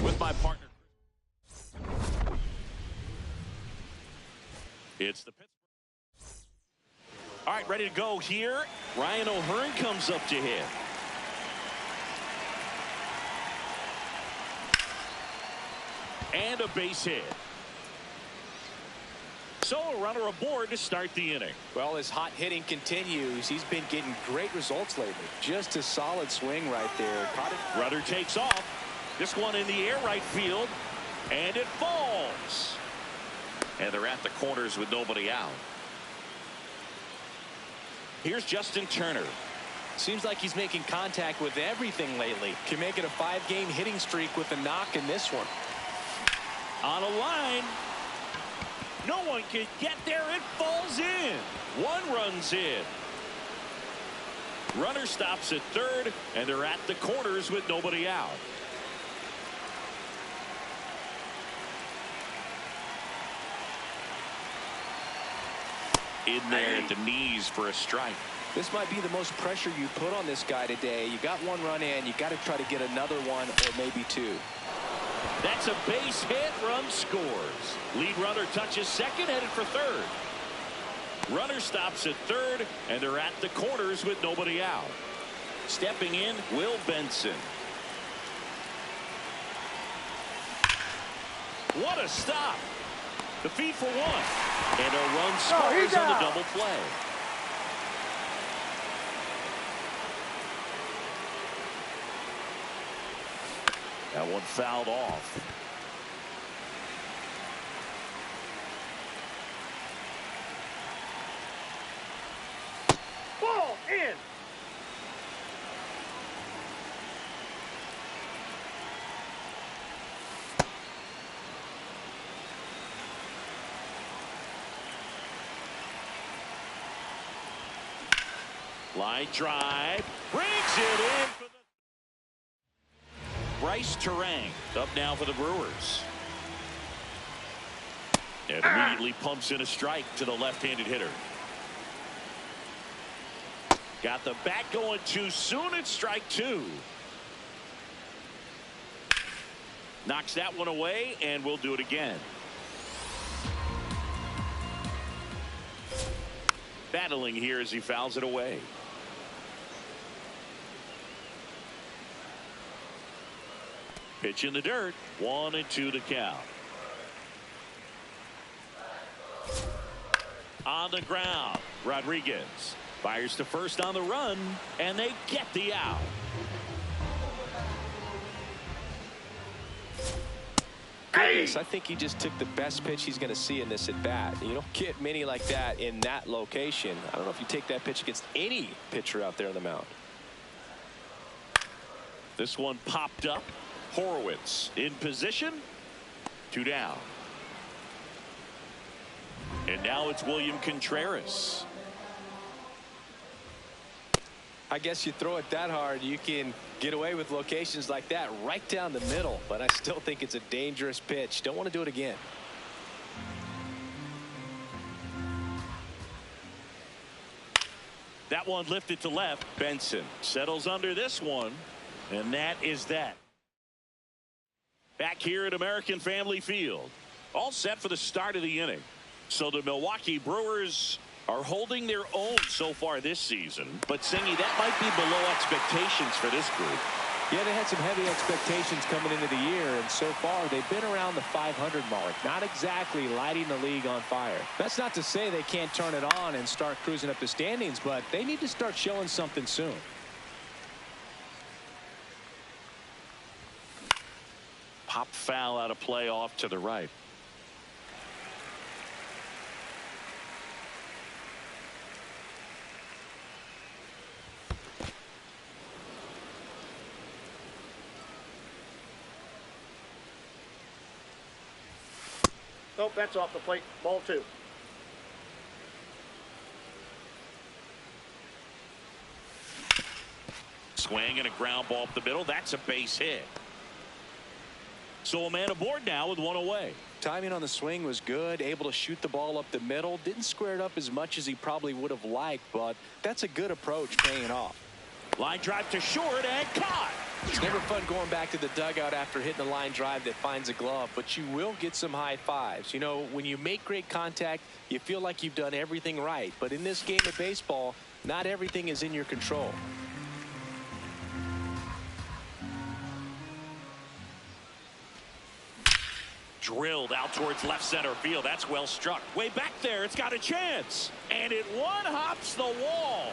With my partner, it's the Pittsburgh. All right, ready to go here. Ryan O'Hearn comes up to hit. And a base hit. So a runner aboard to start the inning. Well, as hot hitting continues, he's been getting great results lately. Just a solid swing right there. Caught it. Runner takes off. This one in the air right field. And it falls. And they're at the corners with nobody out. Here's Justin Turner. Seems like he's making contact with everything lately. Can make it a 5-game hitting streak with a knock in this one. On a line. No one can get there. It falls in. One runs in. Runner stops at third, and they're at the corners with nobody out. In there at the knees for a strike. This might be the most pressure you put on this guy today. You got one run in. You got to try to get another one or maybe two. That's a base hit. Run scores. Lead runner touches second, headed for third. Runner stops at third, and they're at the corners with nobody out. Stepping in, Will Benson. What a stop. The feed for one. And a run scores on the double play. That one fouled off. Ball in. Line drive. Brings it in for the Bryce Terang up now for the Brewers. And immediately pumps in a strike to the left-handed hitter. Got the bat going too soon. It's strike two. Knocks that one away, and we'll do it again. Battling here as he fouls it away. Pitch in the dirt. 1-2 to count. On the ground, Rodriguez fires to first on the run, and they get the out. Goodness, I think he just took the best pitch he's going to see in this at bat. You don't get many like that in that location. I don't know if you take that pitch against any pitcher out there on the mound. This one popped up. Horowitz in position. 2 down. And now it's William Contreras. I guess you throw it that hard, you can get away with locations like that right down the middle. But I still think it's a dangerous pitch. Don't want to do it again. That one lifted to left. Benson settles under this one. And that is that. Back here at American Family Field. All set for the start of the inning. So the Milwaukee Brewers are holding their own so far this season. But Singy, that might be below expectations for this group. Yeah, they had some heavy expectations coming into the year, and so far they've been around the 500 mark. Not exactly lighting the league on fire. That's not to say they can't turn it on and start cruising up the standings, but they need to start showing something soon. Pop foul out of play off to the right. Nope, that's off the plate. Ball 2. Swing and a ground ball up the middle. That's a base hit. So a man aboard now with one away. Timing on the swing was good, able to shoot the ball up the middle. Didn't square it up as much as he probably would have liked, but that's a good approach, paying off. Line drive to short and caught. It's never fun going back to the dugout after hitting a line drive that finds a glove, but you will get some high fives. You know, when you make great contact, you feel like you've done everything right. But in this game of baseball, not everything is in your control. Drilled out towards left center field. That's well struck. Way back there. It's got a chance. And it one hops the wall.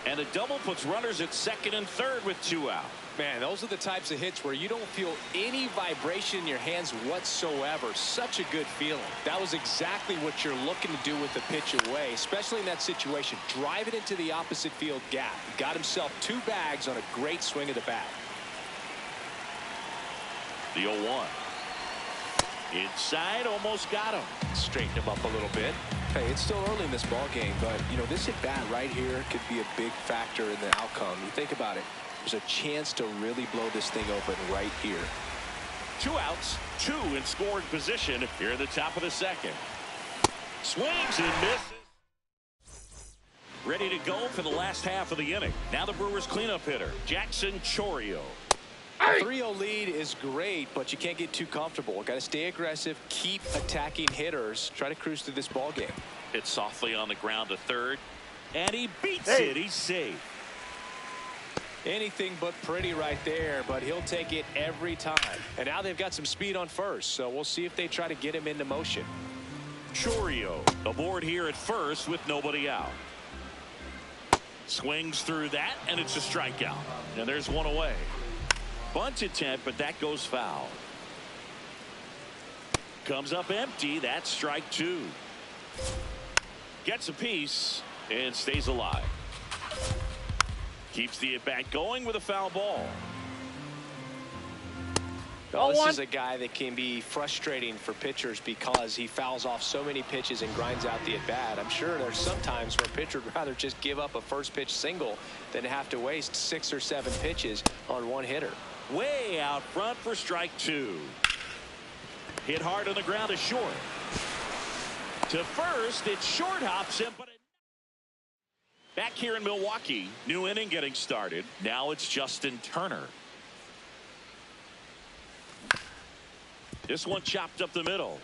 And a double puts runners at second and third with 2 out. Man, those are the types of hits where you don't feel any vibration in your hands whatsoever. Such a good feeling. That was exactly what you're looking to do with the pitch away, especially in that situation. Drive it into the opposite field gap. He got himself 2 bags on a great swing of the bat. The 0-1. Inside, almost got him. Straighten him up a little bit. Hey, it's still early in this ball game, but, you know, this at-bat right here could be a big factor in the outcome. You think about it. There's a chance to really blow this thing open right here. 2 outs, 2 in scoring position here at the top of the second. Swings and misses. Ready to go for the last half of the inning. Now the Brewers cleanup hitter, Jackson Chourio. A 3-0 lead is great, but you can't get too comfortable. Got to stay aggressive, keep attacking hitters, try to cruise through this ball game. Hit softly on the ground to third, and he beats it. He's safe. Anything but pretty right there, but he'll take it every time. And now they've got some speed on first, so we'll see if they try to get him into motion. Chourio aboard here at first with nobody out. Swings through that, and it's a strikeout. And there's one away. Bunt attempt, but that goes foul. Comes up empty. That's strike 2. Gets a piece and stays alive. Keeps the at-bat going with a foul ball. Well, this is a guy that can be frustrating for pitchers because he fouls off so many pitches and grinds out the at-bat. I'm sure there's some times where a pitcher would rather just give up a first pitch single than have to waste 6 or 7 pitches on one hitter. Way out front for strike 2. Hit hard on the ground to short. To first, it short hops him, but back here in Milwaukee, new inning getting started. Now it's Justin Turner. This one chopped up the middle.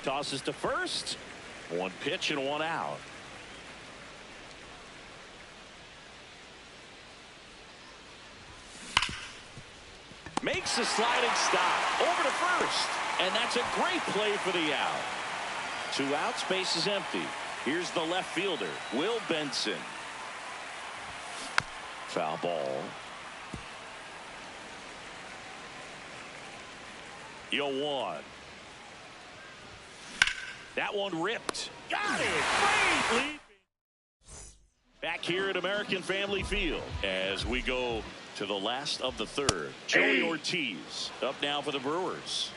Tosses to first. 1 pitch and 1 out. Makes a sliding stop over to first, and that's a great play for the out. 2 outs, base is empty. Here's the left fielder, Will Benson. Foul ball. 0-1. That one ripped. Got it. Great leaping. Back here at American Family Field as we go to the last of the third. Joey Ortiz up now for the Brewers.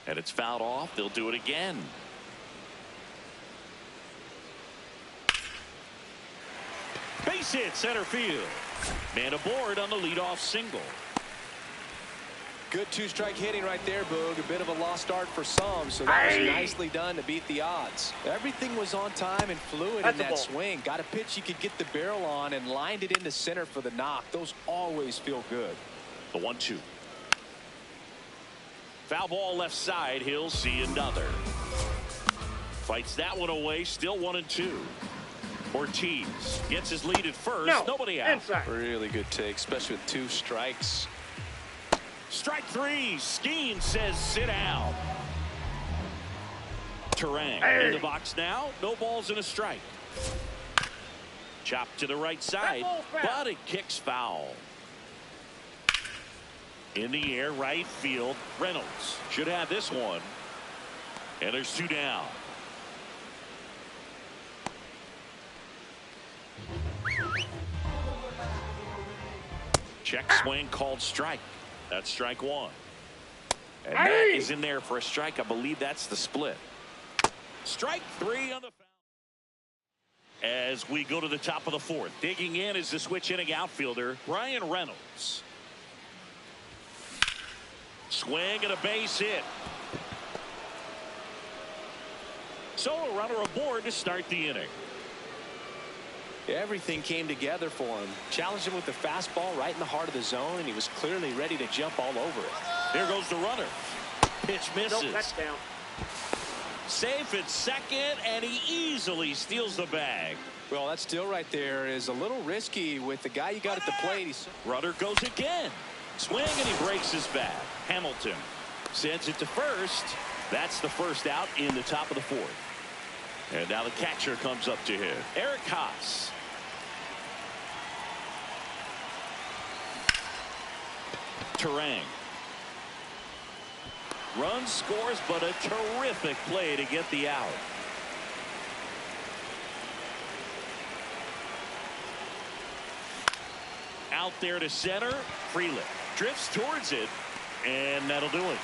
And it's fouled off. They'll do it again. Base hit center field. Man aboard on the leadoff single. Good 2-strike hitting right there, Boog. A bit of a lost start for some, so that was nicely done to beat the odds. Everything was on time and fluid in that swing. Got a pitch you could get the barrel on and lined it into center for the knock. Those always feel good. The 1-2. Foul ball left side. He'll see another. Fights that one away. Still 1-2. Ortiz gets his lead at first. Nobody out. Inside. Really good take, especially with 2 strikes. Strike 3. Skeen says sit down. Terang in the box now. No balls and a strike. Chop to the right side, but it kicks foul. In the air, right field. Reynolds should have this one. And there's 2 down. Check swing called strike. That's strike 1. And that is in there for a strike. I believe that's the split. Strike 3 on the foul. As we go to the top of the 4th. Digging in is the switch inning outfielder, Brian Reynolds. Swing and a base hit. So a runner aboard to start the inning. Everything came together for him. Challenged him with the fastball right in the heart of the zone, and he was clearly ready to jump all over it. There goes the runner. Pitch misses. Nope, that's down. Safe at second, and he easily steals the bag. Well, that still right there is a little risky with the guy you got at the plate. Runner goes again. Swing, and he breaks his bat. Hamilton sends it to first. That's the first out in the top of the 4th. And now the catcher comes up to him. Eric Haas. Terang. Run scores, but a terrific play to get the out. Out there to center. Freeland drifts towards it, and that'll do it.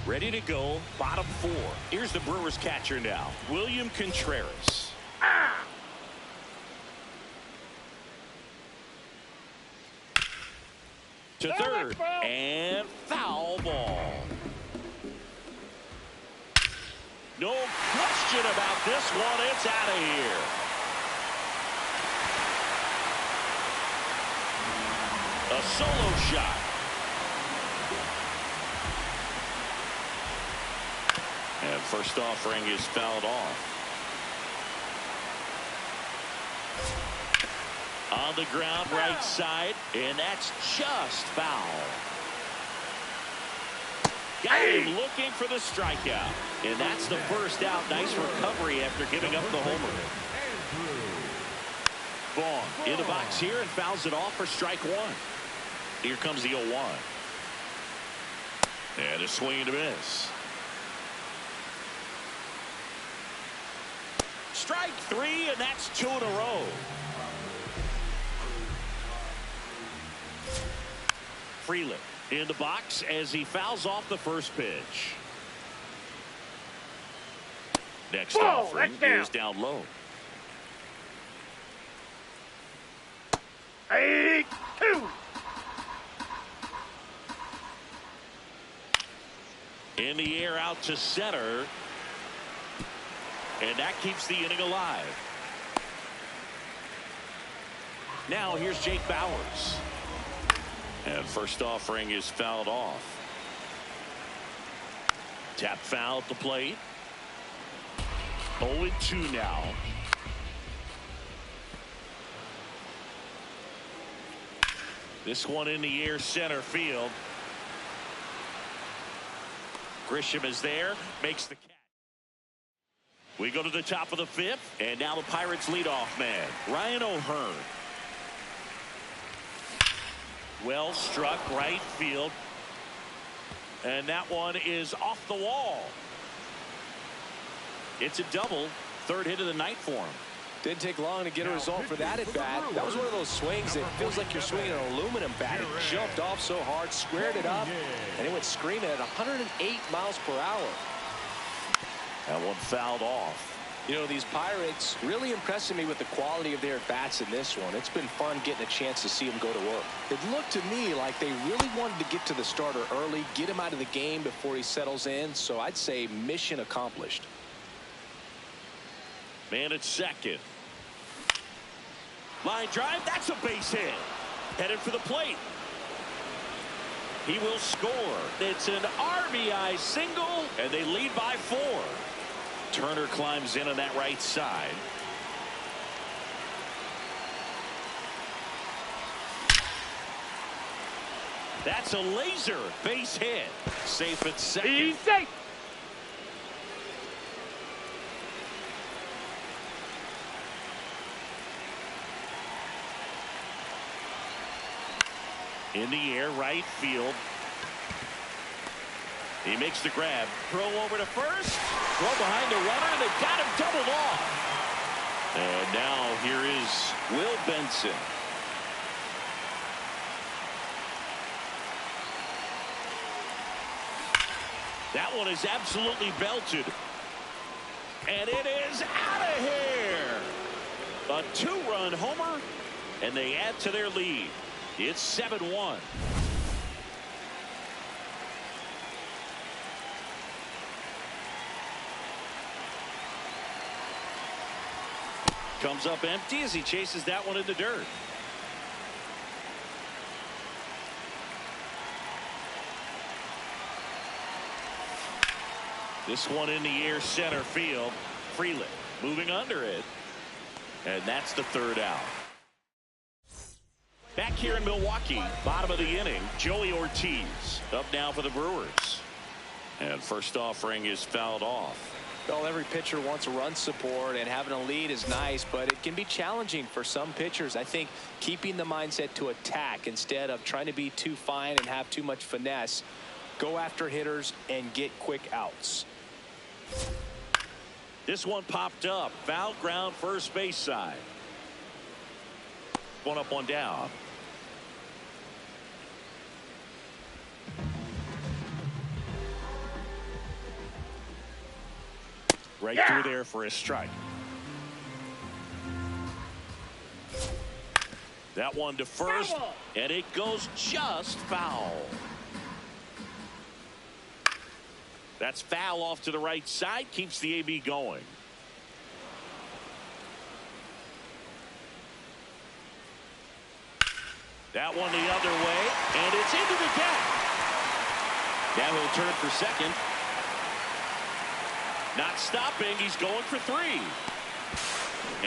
Ready to go, bottom 4. Here's the Brewers catcher now, William Contreras. To third, and foul ball. No question about this one. It's out of here. A solo shot. And first offering is fouled off. On the ground, right side, and that's just foul. Got him looking for the strikeout, and that's the first out. Nice recovery after giving up the homer. Vaughn in the box here and fouls it off for strike 1. Here comes the 0-1. And a swing and a miss. Strike 3, and that's 2 in a row. Freeland in the box as he fouls off the first pitch. Next offering is down low. 8-2. In the air out to center. And that keeps the inning alive. Now here's Jake Bauers. And first offering is fouled off. Tap foul at the plate. 0-2 now. This one in the air center field. Grisham is there, makes the catch. We go to the top of the 5th, and now the Pirates leadoff man, Ryan O'Hearn. Well struck right field. And that one is off the wall. It's a double. 3rd hit of the night for him. Didn't take long to get a result for that at bat. That was one of those swings that feels like you're swinging an aluminum bat. It jumped off so hard, squared it up, and it went screaming at 108 miles per hour. That one fouled off. You know, these Pirates really impressing me with the quality of their at-bats in this one. It's been fun getting a chance to see them go to work. It looked to me like they really wanted to get to the starter early, get him out of the game before he settles in. So I'd say mission accomplished. Man at second. Line drive, that's a base hit. Headed for the plate. He will score. It's an RBI single, and they lead by 4. Turner climbs in on that right side. That's a laser base hit. Safe at second. He's safe. In the air, right field. He makes the grab. Throw over to first. Throw behind the runner, and they've got him doubled off. And now here is Will Benson. That one is absolutely belted. And it is out of here. A two-run homer, and they add to their lead. It's 7-1. Comes up empty as he chases that one in the dirt. This one in the air, center field. Freeland moving under it. And that's the third out. Back here in Milwaukee, bottom of the inning, Joey Ortiz up now for the Brewers. And first offering is fouled off. Well, every pitcher wants run support, and having a lead is nice, but it can be challenging for some pitchers. I think keeping the mindset to attack instead of trying to be too fine and have too much finesse. Go after hitters and get quick outs. This one popped up. Foul ground, first base side. One up, one down. Right through there for a strike. That one to first, and it goes just foul. That's foul off to the right side, keeps the AB going. That one the other way, and it's into the gap. Now he'll turn for second. Not stopping, he's going for three.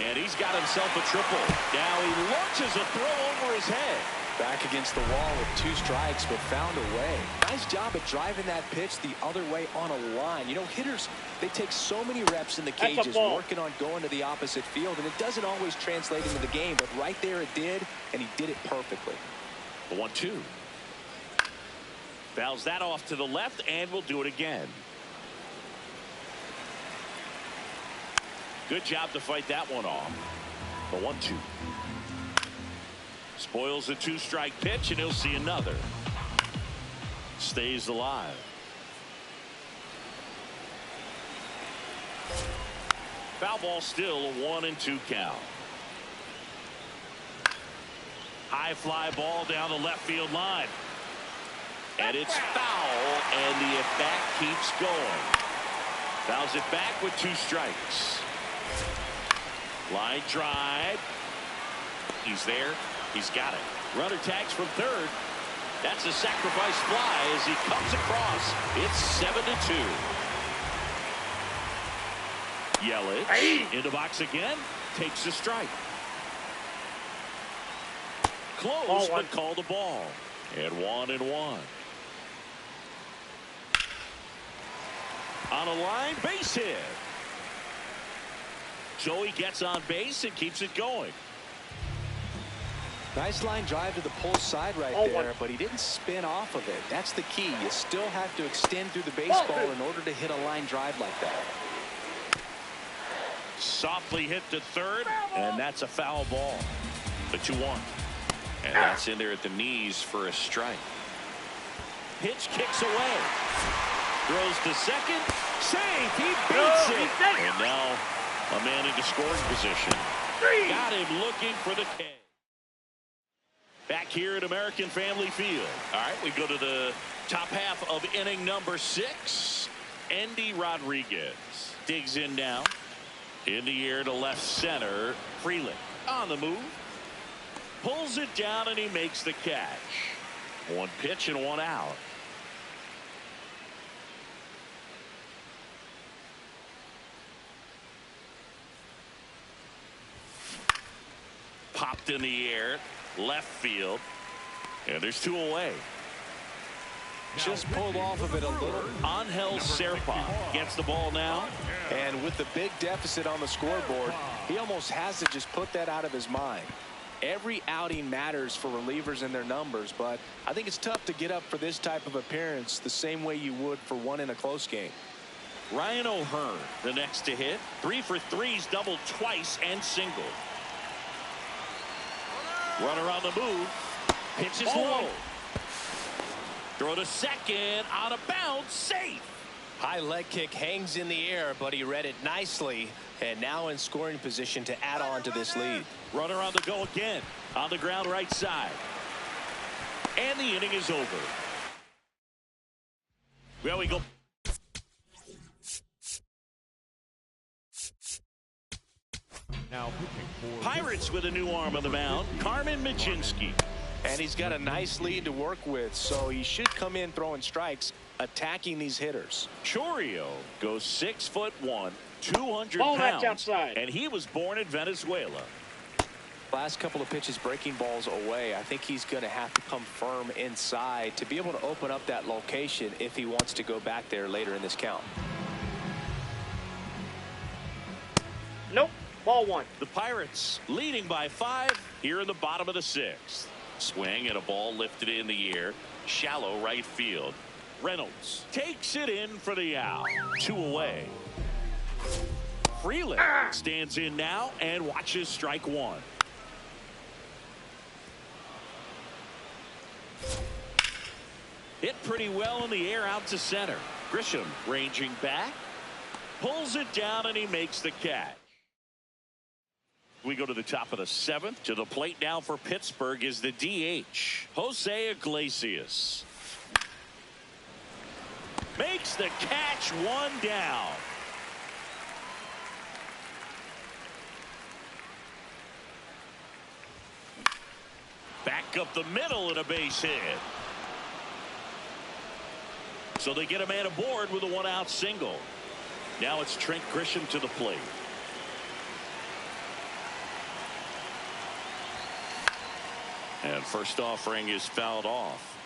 And he's got himself a triple. Now he launches a throw over his head. Back against the wall with 2 strikes, but found a way. Nice job at driving that pitch the other way on a line. You know, hitters, they take so many reps in the cages working on going to the opposite field, and it doesn't always translate into the game, but right there it did, and he did it perfectly. The 1-2. Fouls that off to the left, and we'll do it again. Good job to fight that one off. The 1-2. Spoils the 2-strike pitch, and he'll see another. Stays alive. Foul ball still, a 1-2 count. High fly ball down the left field line. And it's foul, and the at-bat keeps going. Fouls it back with 2 strikes. Line drive. He's there. He's got it. Runner tags from third. That's a sacrifice fly as he comes across. It's 7-2. Yelich in the box again. Takes the strike. Close, but called a ball. And 1-1. On a line, base hit. Joey gets on base and keeps it going. Nice line drive to the pull side right there, but he didn't spin off of it. That's the key. You still have to extend through the baseball in order to hit a line drive like that. Softly hit to third, and that's a foul ball. The 2-1. And that's in there at the knees for a strike. Pitch kicks away. Throws to second. Save. He beats it. And now a man into scoring position. Got him looking for the K. Back here at American Family Field. All right, we go to the top half of inning number 6. Endy Rodriguez digs in now. In the air to left center. Freeland on the move. Pulls it down, and he makes the catch. 1 pitch and 1 out. Popped in the air. Left field. And there's 2 away. Just pulled off of it a little. Angel Serpa gets the ball now. And with the big deficit on the scoreboard, he almost has to just put that out of his mind. Every outing matters for relievers and their numbers, but I think it's tough to get up for this type of appearance the same way you would for one in a close game. Ryan O'Hearn, the next to hit. 3 for 3's doubled twice and single. Runner on the move. Pitch is low. Throw to second. Out of bounds. Safe. High leg kick hangs in the air, but he read it nicely. And now in scoring position to add on to this lead. Runner on the go again. On the ground right side. And the inning is over. Well, we go. Now pitching for Pirates with a new arm on the mound. Carmen Michinski. And he's got a nice lead to work with, so he should come in throwing strikes, attacking these hitters. Chorio goes 6'1", 200 Ball pounds, outside. and he was born in Venezuela. Last couple of pitches breaking balls away. I think he's going to have to come firm inside to be able to open up that location if he wants to go back there later in this count. Nope. Ball 1. The Pirates leading by 5 here in the bottom of the 6th. Swing and a ball lifted in the air. Shallow right field. Reynolds takes it in for the out. 2 away. Freeland stands in now and watches strike 1. Hit pretty well in the air out to center. Grisham ranging back. Pulls it down and he makes the catch. We go to the top of the 7th. To the plate now for Pittsburgh is the DH, Jose Iglesias. Makes the catch, 1 down. Back up the middle and a base hit. So they get a man aboard with a 1-out single. Now it's Trent Grisham to the plate. And first offering is fouled off.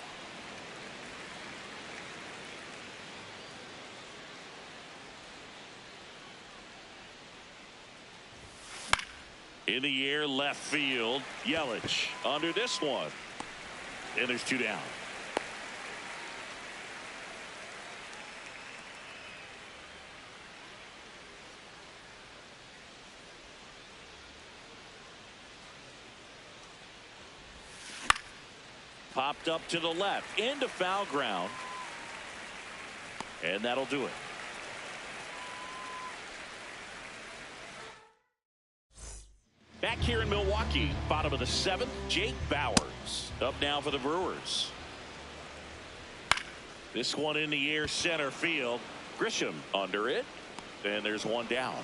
In the air left field. Yelich under this one. And there's 2 down. Popped up to the left into foul ground. And that'll do it. Back here in Milwaukee, bottom of the 7th, Jake Bauers up now for the Brewers. This one in the air center field. Grisham under it. And there's 1 down.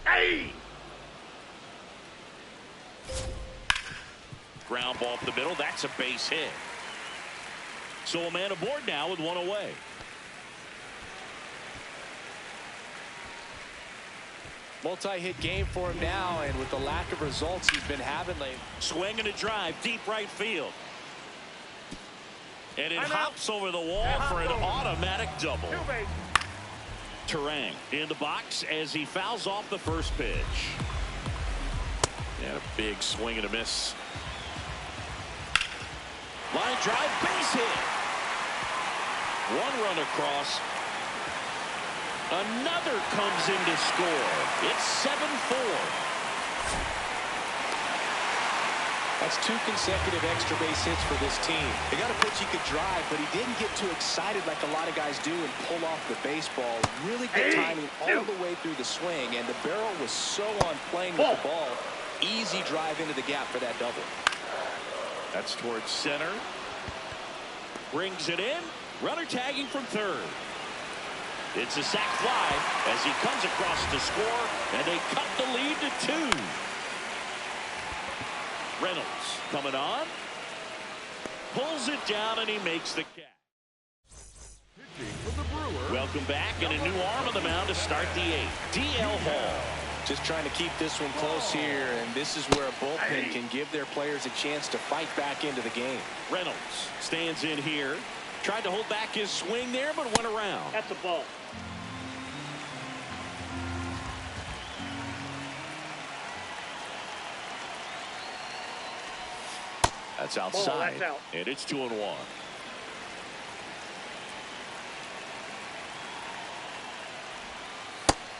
Hey! Ground ball up the middle. That's a base hit. So a man aboard now with 1 away. Multi-hit game for him now, and with the lack of results he's been having lately. Swing and a drive deep right field. And it hops over the wall for an automatic double. Terang in the box as he fouls off the first pitch. And a big swing and a miss. Line drive, base hit. 1 run across. Another comes in to score. It's 7-4. That's 2 consecutive extra base hits for this team. They got a pitch he could drive, but he didn't get too excited like a lot of guys do and pull off the baseball. Really good timing all the way through the swing, and the barrel was so on playing with the ball. Easy drive into the gap for that double. That's towards center. Brings it in. Runner tagging from third. It's a sac fly as he comes across to score, and they cut the lead to 2. Reynolds coming on. Pulls it down, and he makes the catch. Welcome back, and a new arm on the mound to start the 8th. DL Hall. Just trying to keep this one close here, and this is where a bullpen can give their players a chance to fight back into the game. Reynolds stands in here. Tried to hold back his swing there, but went around. That's a ball. That's outside. That's out. And it's 2-1.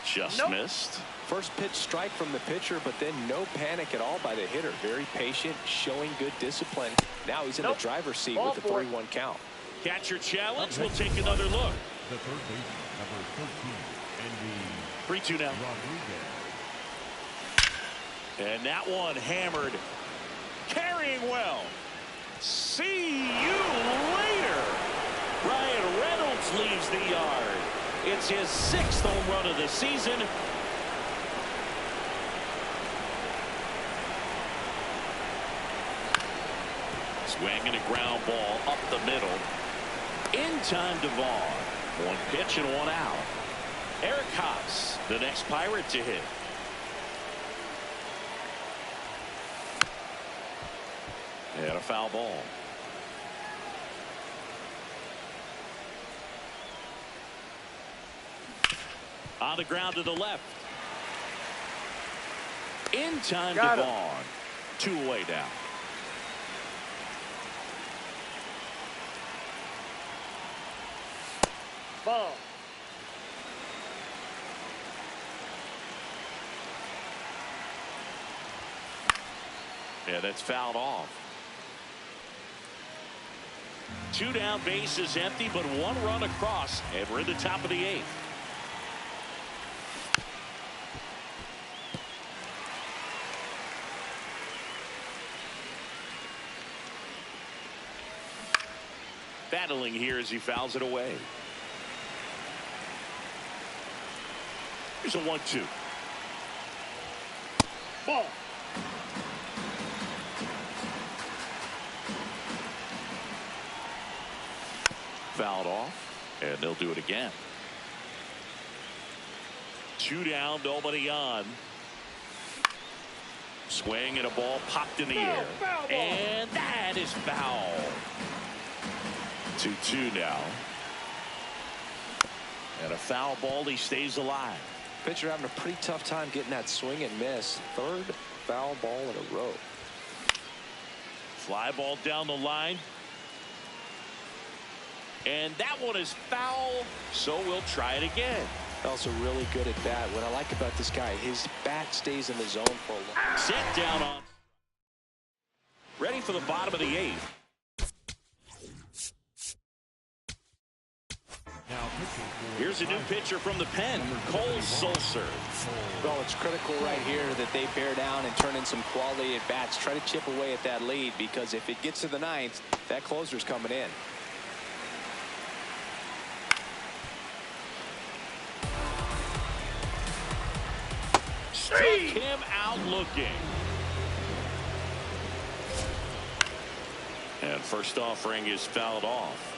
Just missed. First pitch strike from the pitcher, but then no panic at all by the hitter. Very patient, showing good discipline. Now he's in the driver's seat with the 3-1 count. Catcher challenge. We'll take another look. The third baseman, number 13, and 3-2 now. Rodriguez. And that one hammered. Carrying well. See you later. Ryan Reynolds leaves the yard. It's his 6th home run of the season. Swinging a ground ball up the middle. In time to Vaughn. 1 pitch and 1 out. Eric Haas, the next Pirate to hit. And a foul ball. On the ground to the left. In time to Vaughn. 2 away now. Ball. Yeah, that's fouled off. 2 down, bases empty, but 1 run across, and we're in the top of the 8th. Battling here as he fouls it away. Here's a 1-2. Ball. Fouled off, and they'll do it again. 2 down, nobody on. Swing and a ball popped in the air. And that is foul. 2-2 now. And a foul ball, he stays alive. Pitcher having a pretty tough time getting that swing and miss. 3rd foul ball in a row. Fly ball down the line. And that one is foul, so we'll try it again. Also really good at bat. What I like about this guy, his bat stays in the zone for a long. Set down on. Ready for the bottom of the 8th. Now pitching for Here's a new pitcher from the pen, Cole Sulser. Well, it's critical right here that they bear down and turn in some quality at bats. Try to chip away at that lead, because if it gets to the 9th, that closer's coming in. Struck him out looking. And first offering is fouled off.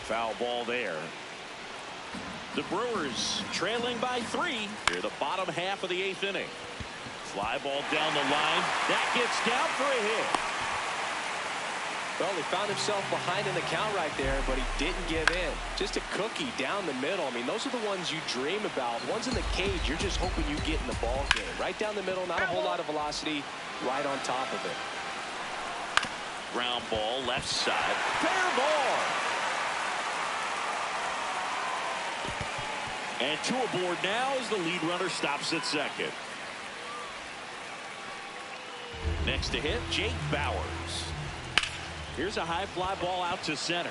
Foul ball there. The Brewers trailing by 3 here, the bottom half of the 8th inning. Fly ball down the line. That gets down for a hit. Well, he found himself behind in the count right there, but he didn't give in. Just a cookie down the middle. I mean, those are the ones you dream about. Ones in the cage, you're just hoping you get in the ball game. Right down the middle, not a whole lot of velocity, right on top of it. Ground ball, left side. Fair ball. And 2 aboard now as the lead runner stops at second. Next to hit, Jake Bauers. Here's a high fly ball out to center.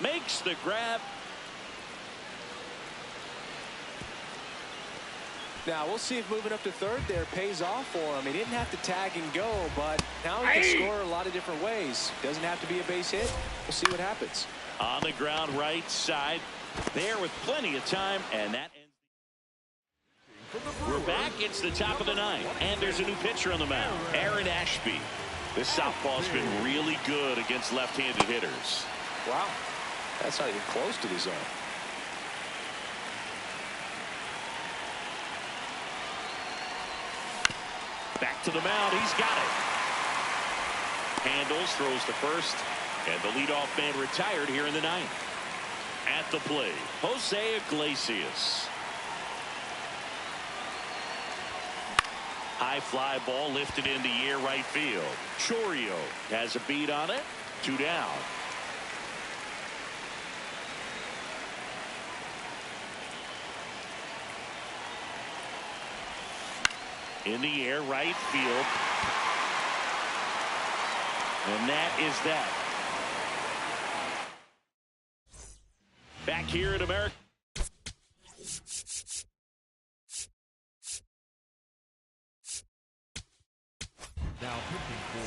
Makes the grab. Now we'll see if moving up to 3rd there pays off for him. He didn't have to tag and go, but now he can score a lot of different ways. Doesn't have to be a base hit. We'll see what happens. On the ground right side there with plenty of time, and that ends. We're back. It's the top of the 9th, and there's a new pitcher on the mound, Aaron Ashby. This southpaw's been really good against left-handed hitters. Wow, that's not even close to the zone. Back to the mound. He's got it. Handles, throws to first, and the leadoff man retired here in the 9th. At the plate, Jose Iglesias. High fly ball lifted in the air right field. Chorio has a beat on it. 2 down. In the air right field. And that is that. Back here at America.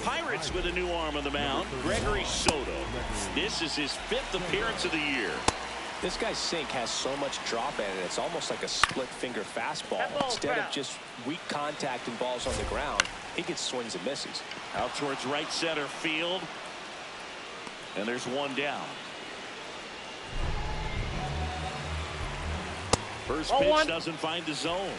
Pirates with a new arm on the mound, Gregory Soto. This is his 5th appearance of the year. This guy's sink has so much drop in it, it's almost like a split finger fastball. Instead of just weak contact and balls on the ground, he gets swings and misses. Out towards right center field. And there's 1 down. First pitch doesn't find the zone.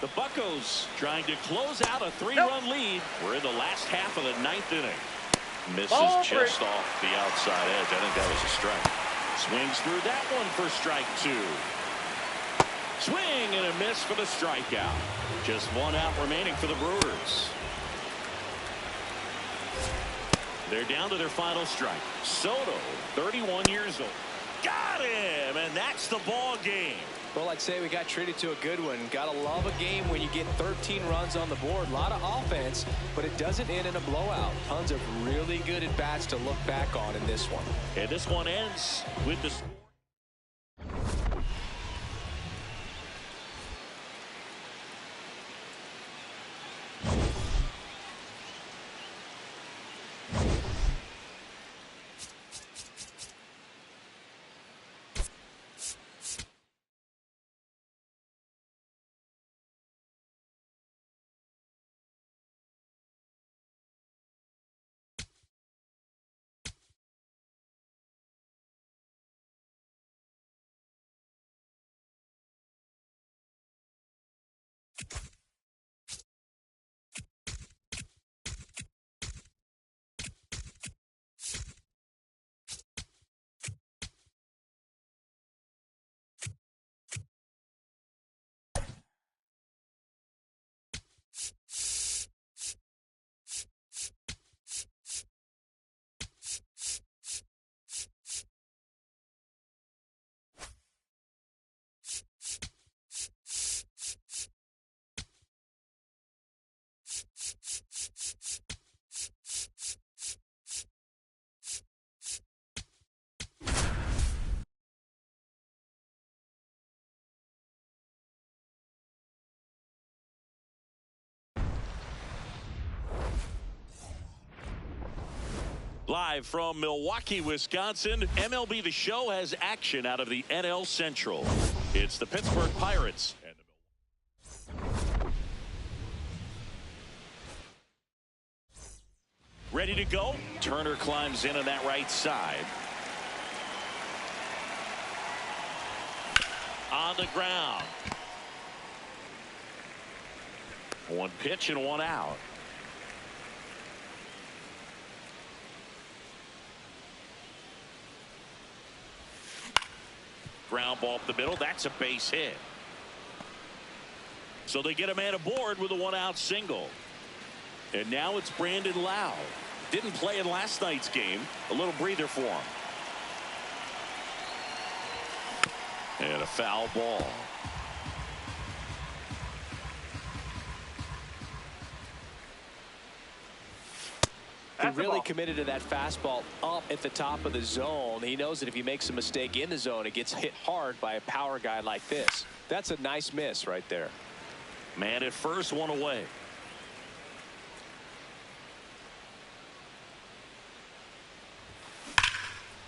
The Buccos trying to close out a 3-run lead. We're in the last half of the 9th inning. Misses just off the outside edge. I think that was a strike. Swings through that one for strike 2. Swing and a miss for the strikeout. Just 1 out remaining for the Brewers. They're down to their final strike. Soto, 31 years old. Got him, and that's the ball game. Well, I'd say we got treated to a good one. Gotta love a game when you get 13 runs on the board. A lot of offense, but it doesn't end in a blowout. Tons of really good at-bats to look back on in this one. And this one ends with the score. Live from Milwaukee, Wisconsin, MLB The Show has action out of the NL Central. It's the Pittsburgh Pirates. Ready to go. Turner climbs in on that right side. On the ground. 1 pitch and 1 out. Ground ball up the middle. That's a base hit. So they get a man aboard with a 1-out single. And now it's Brandon Lowe. Didn't play in last night's game. A little breather for him. And a foul ball. He really committed to that fastball up at the top of the zone. He knows that if he makes a mistake in the zone, it gets hit hard by a power guy like this. That's a nice miss right there. Man at first, 1 away.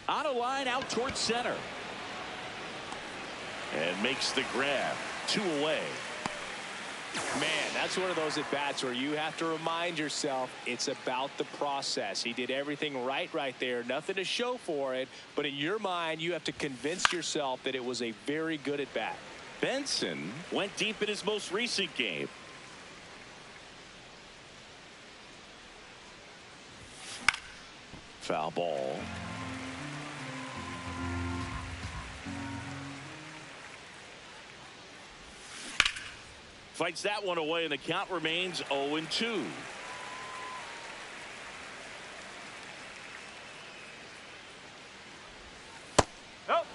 On a line out towards center. And makes the grab. 2 away. Man, that's one of those at-bats where you have to remind yourself it's about the process. He did everything right there. Nothing to show for it. But in your mind, you have to convince yourself that it was a very good at-bat. Benson went deep in his most recent game. Foul ball. Fights that one away, and the count remains 0-2. Nope,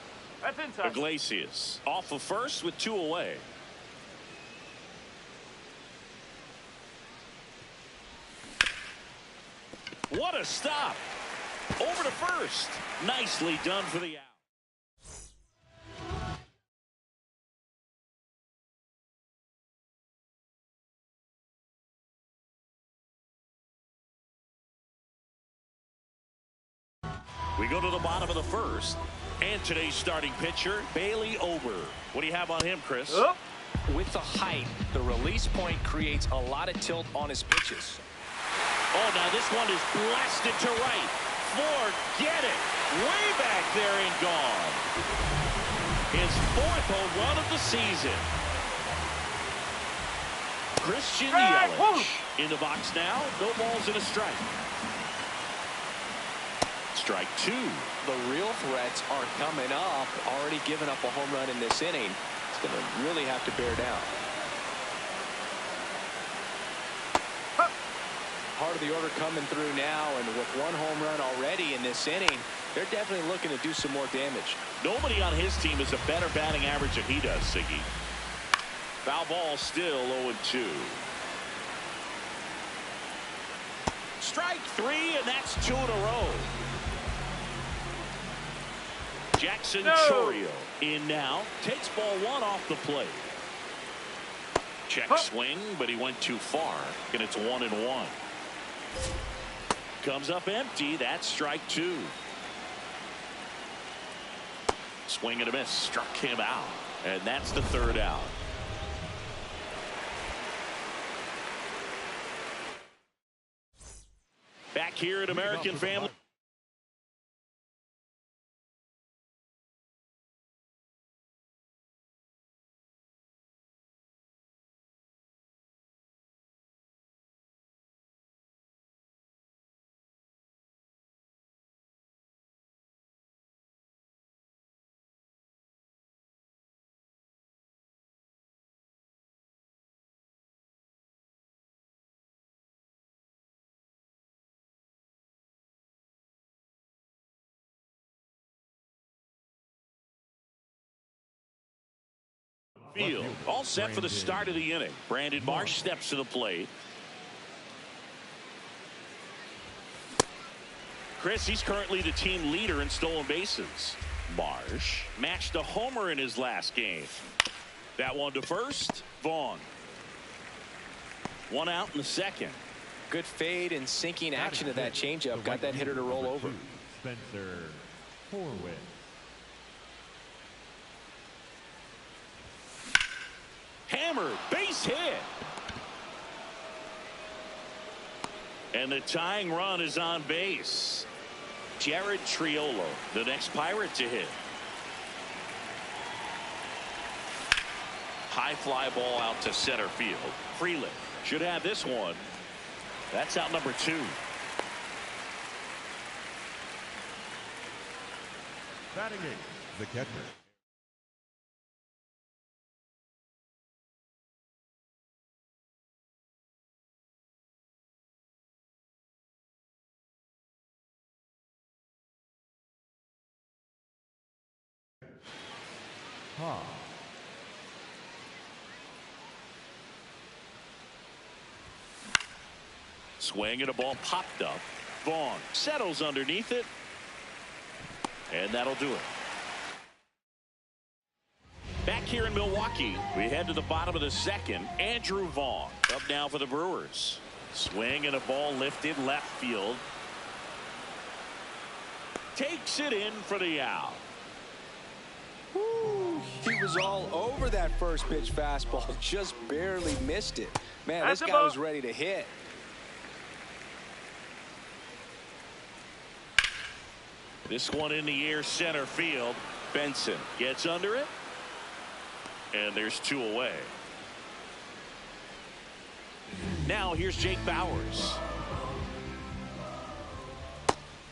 that's inside. Iglesias off of first with 2 away. What a stop. Over to first. Nicely done for the out. We go to the bottom of the first. And today's starting pitcher, Bailey Ober. What do you have on him, Chris? Oh. With the height, the release point creates a lot of tilt on his pitches. Oh, now this one is blasted to right. Forget it. Way back there and gone. His 4th home run of the season. Christian Yelich in the box now. No balls and a strike. Strike 2. The real threats are coming up. Already given up a home run in this inning. It's going to really have to bear down. Part of the order coming through now, and with 1 home run already in this inning, they're definitely looking to do some more damage. Nobody on his team has a better batting average than he does, Siggy. Foul ball, still 0-2. Strike 3, and that's 2 in a row. Jackson Chourio in now. Takes ball 1 off the plate. Check swing, but he went too far, and it's 1-1. Comes up empty. That's strike 2. Swing and a miss. Struck him out. And that's the 3rd out. Back here at American Family. Field all set for the start of the inning. Brandon Marsh steps to the plate. Chris, he's currently the team leader in stolen bases. Marsh matched a homer in his last game. That one to first. Vaughn. 1 out in the 2nd. Good fade and sinking action of that changeup. Got that hitter to roll over. Spencer Horwitz. Hammered, base hit. And the tying run is on base. Jared Triolo, the next Pirate to hit. High fly ball out to center field. Freeland should have this one. That's out number 2. Batting 8, the catcher. Swing and a ball popped up. Vaughn settles underneath it. And that'll do it. Back here in Milwaukee, we head to the bottom of the 2nd. Andrew Vaughn up now for the Brewers. Swing and a ball lifted left field. Takes it in for the out. Woo, he was all over that first pitch fastball. Just barely missed it. Man, this guy was ready to hit. This one in the air, center field. Benson gets under it. And there's 2 away. Now here's Jake Bauers.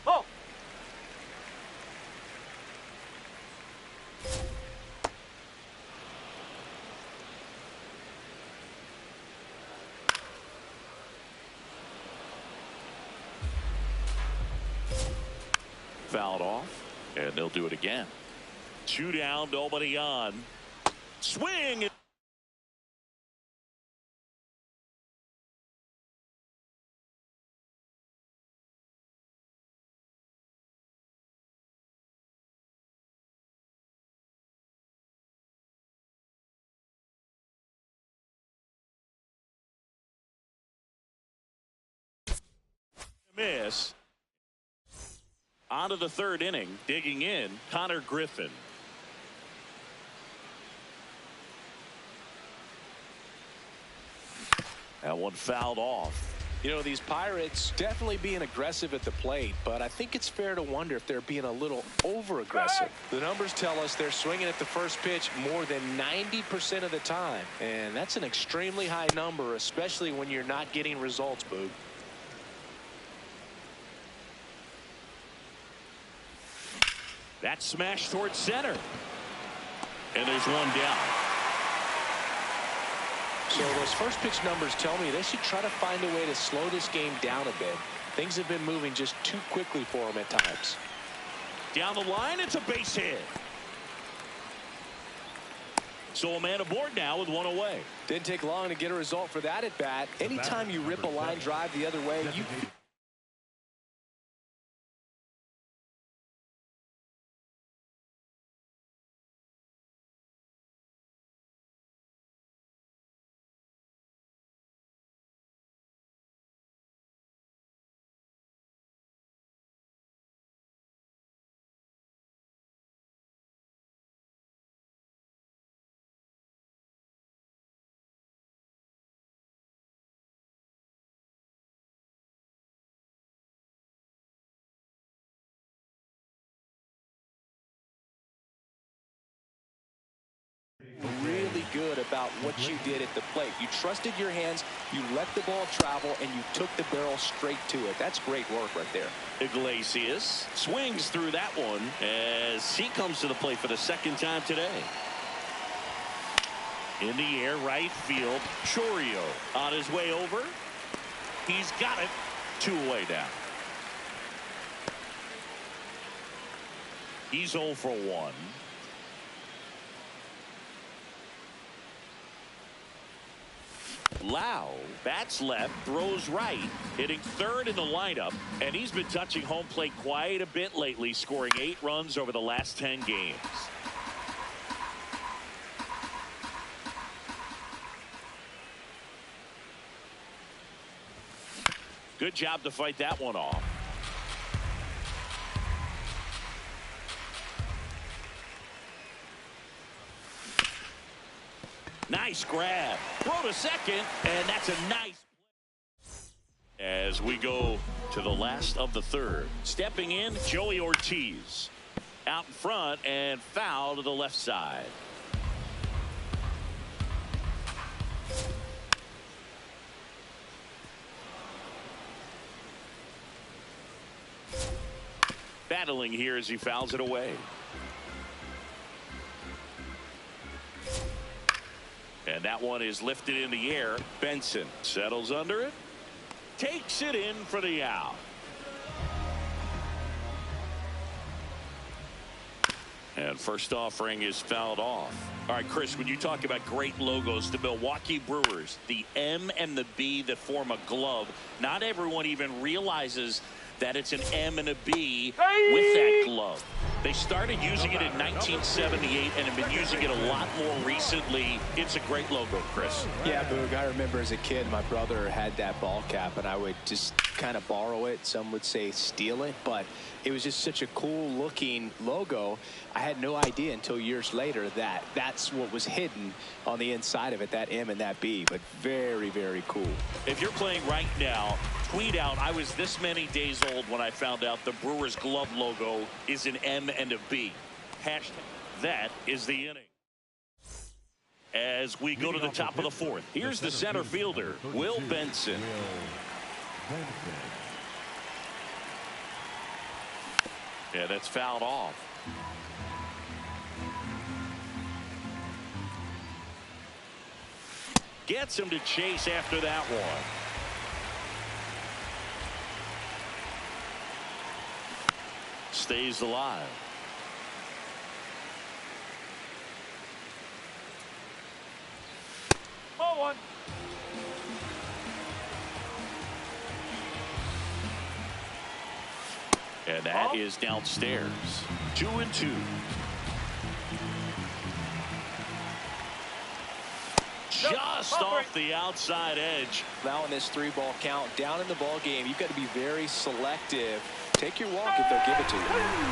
Oh. fouled off, and they'll do it again. 2 down, nobody on. Swing. Miss. On to the 3rd inning, digging in, Connor Griffin. That one fouled off. You know, these Pirates definitely being aggressive at the plate, but I think it's fair to wonder if they're being a little over-aggressive. The numbers tell us they're swinging at the first pitch more than 90% of the time, and that's an extremely high number, especially when you're not getting results, Boog. That smash towards center. And there's one down. So those first pitch numbers tell me they should try to find a way to slow this game down a bit. Things have been moving just too quickly for them at times. Down the line, it's a base hit. So a man aboard now with one away. Didn't take long to get a result for that at bat. Anytime you rip a line drive the other way, you really good about what you did at the plate. You trusted your hands, you let the ball travel, and you took the barrel straight to it. That's great work right there. Iglesias swings through that one as he comes to the plate for the 2nd time today. In the air, right field. Chorio on his way over. He's got it. 2 away down. He's 0 for 1. Lau bats left, throws right, hitting 3rd in the lineup, and he's been touching home plate quite a bit lately, scoring 8 runs over the last 10 games. Good job to fight that one off. Nice grab. Throw to second, and that's a nice play. As we go to the last of the 3rd. Stepping in, Joey Ortiz. Out in front and foul to the left side. Battling here as he fouls it away. And that one is lifted in the air. Benson settles under it. Takes it in for the out. And first offering is fouled off. All right, Chris, when you talk about great logos, the Milwaukee Brewers, the M and the B that form a glove, not everyone even realizes that it's an M and a B with that glove. They started using it in 1978 and have been using it a lot more recently. It's a great logo, Chris. Yeah, Boog, I remember as a kid, my brother had that ball cap, and I would just kind of borrow it. Some would say steal it, but it was just such a cool looking logo. I had no idea until years later that that's what was hidden on the inside of it, that M and that B, but very, very cool. If you're playing right now, tweet out, I was this many days old when I found out the Brewers glove logo is an M and a B. Hashtag that is the inning. As we go to the top of the 4th, here's the center fielder, Will Benson. Yeah, that's fouled off. Gets him to chase after that one. stays alive. Ball one. And that is downstairs. 2-2. Just off the outside edge. Now in this 3-ball count, down in the ball game, you've got to be very selective. Take your walk if they'll give it to you.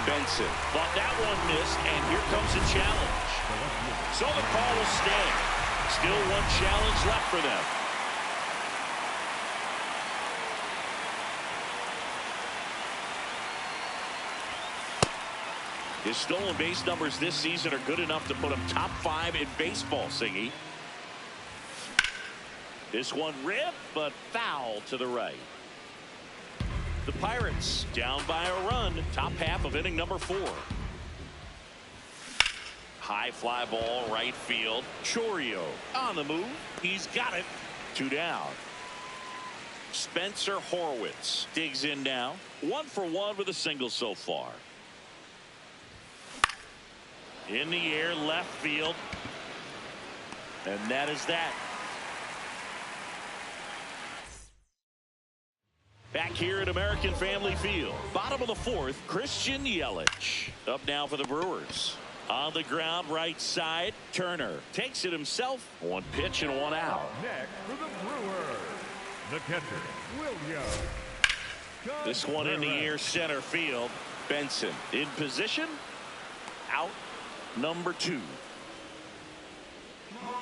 Benson thought that one missed, and here comes a challenge. So the call will stay. Still one challenge left for them. His stolen base numbers this season are good enough to put him top 5 in baseball, Siggy. This one ripped, but foul to the right. The Pirates down by a run, top half of inning number 4. High fly ball, right field. Chourio on the move. He's got it. 2 down. Spencer Horwitz digs in now. 1 for 1 with a single so far. In the air, left field. And that is that. Back here at American Family Field. Bottom of the 4th, Christian Yelich. Up now for the Brewers. On the ground, right side, Turner takes it himself. 1 pitch and 1 out. Next for the Brewers, the catcher, Williams. This one in the air, center field. Benson in position. Out number 2.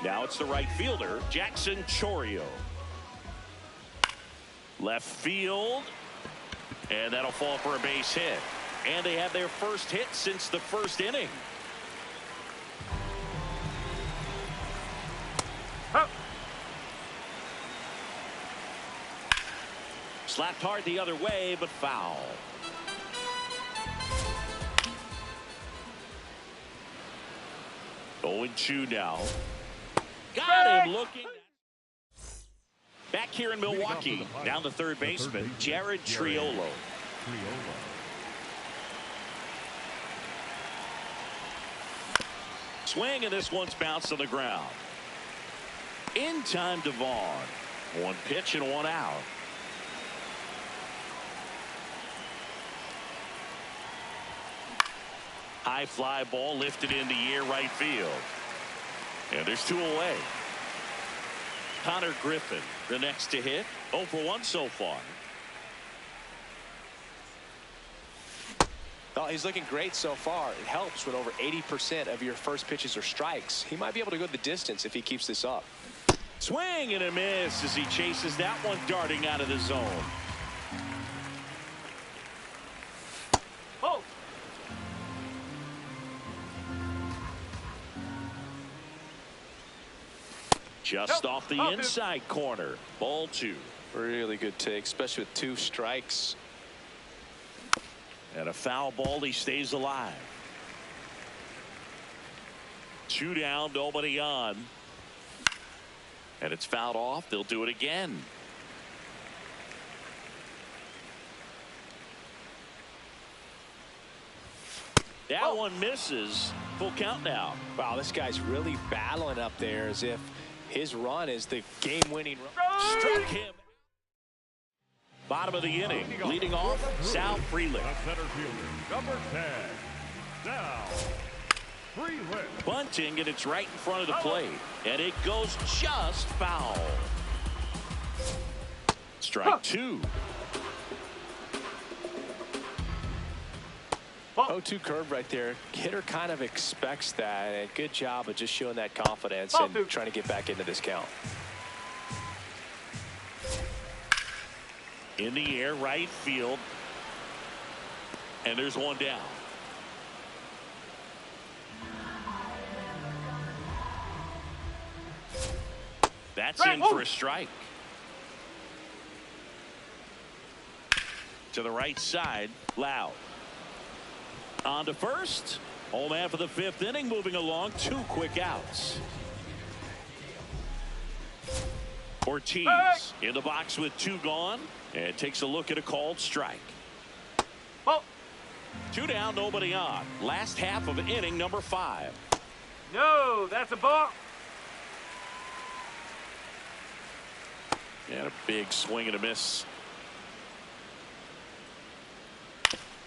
Now it's the right fielder, Jackson Chourio. Left field. And that'll fall for a base hit. And they have their first hit since the 1st inning. Slapped hard the other way, but foul. Going 2 now. Got him looking. Back here in Milwaukee, down the third baseman, Jared Triolo. Swing, and this one's bounced to the ground. In time to Vaughn. 1 pitch and 1 out. High fly ball lifted in the air, right field. And there's 2 away. Connor Griffin, the next to hit. 0 for 1 so far. Well, he's looking great so far. It helps when over 80% of your first pitches are strikes. He might be able to go the distance if he keeps this up. Swing and a miss as he chases that one darting out of the zone. Oh. Just off the inside corner. Ball 2. Really good take, especially with 2 strikes. And a foul ball. He stays alive. 2 down, nobody on. And it's fouled off. They'll do it again. That one misses. Full count now. Wow, this guy's really battling up there as if his run is the game-winning run. Struck him. Bottom of the inning. Leading off, Sal Frelick. The center fielder, number 10, Sal Frelick. Bunting, and it's right in front of the plate. And it goes just foul. Strike 2. 0-2 curve right there. Hitter kind of expects that, and good job of just showing that confidence and trying to get back into this count. In the air, right field. And there's 1 down. That's in for a strike. To the right side, Loud. On to first. Home half of the 5th inning, moving along. 2 quick outs. Ortiz in the box with 2 gone, and takes a look at a called strike. Two down, nobody on. Last half of inning number 5. No, that's a ball. And a big swing and a miss.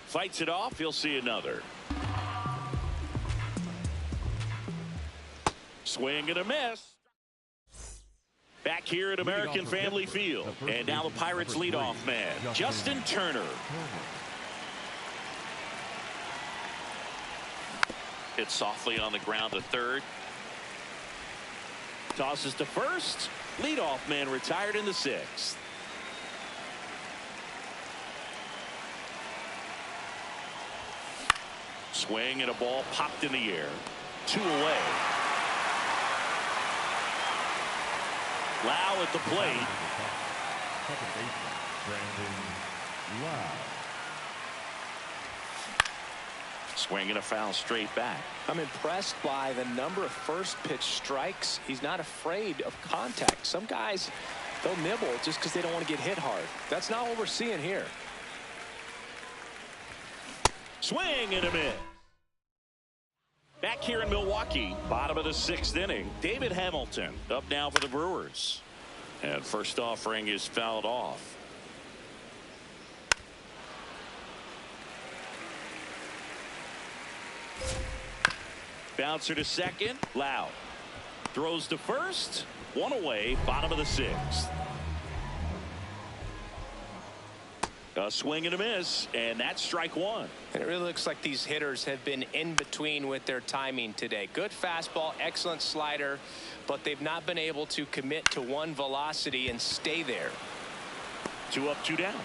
Fights it off. He'll see another. Swing and a miss. Back here at American Family Field. And now the Pirates leadoff man, Justin Turner. Hit softly on the ground to third. Tosses to first. Leadoff man retired in the 6th. Swing and a ball popped in the air. 2 away. Lau at the plate. Second baseman, Brandon Lau. Swing and a foul straight back. I'm impressed by the number of first pitch strikes. He's not afraid of contact. Some guys, they'll nibble just because they don't want to get hit hard. That's not what we're seeing here. Swing and a miss. Back here in Milwaukee, bottom of the 6th inning, David Hamilton up now for the Brewers. And first offering is fouled off. Bouncer to second. Lau throws to first. 1 away, bottom of the 6th. A swing and a miss, and that's strike 1. And it really looks like these hitters have been in between with their timing today. Good fastball, excellent slider, but they've not been able to commit to one velocity and stay there. 2 up, 2 down.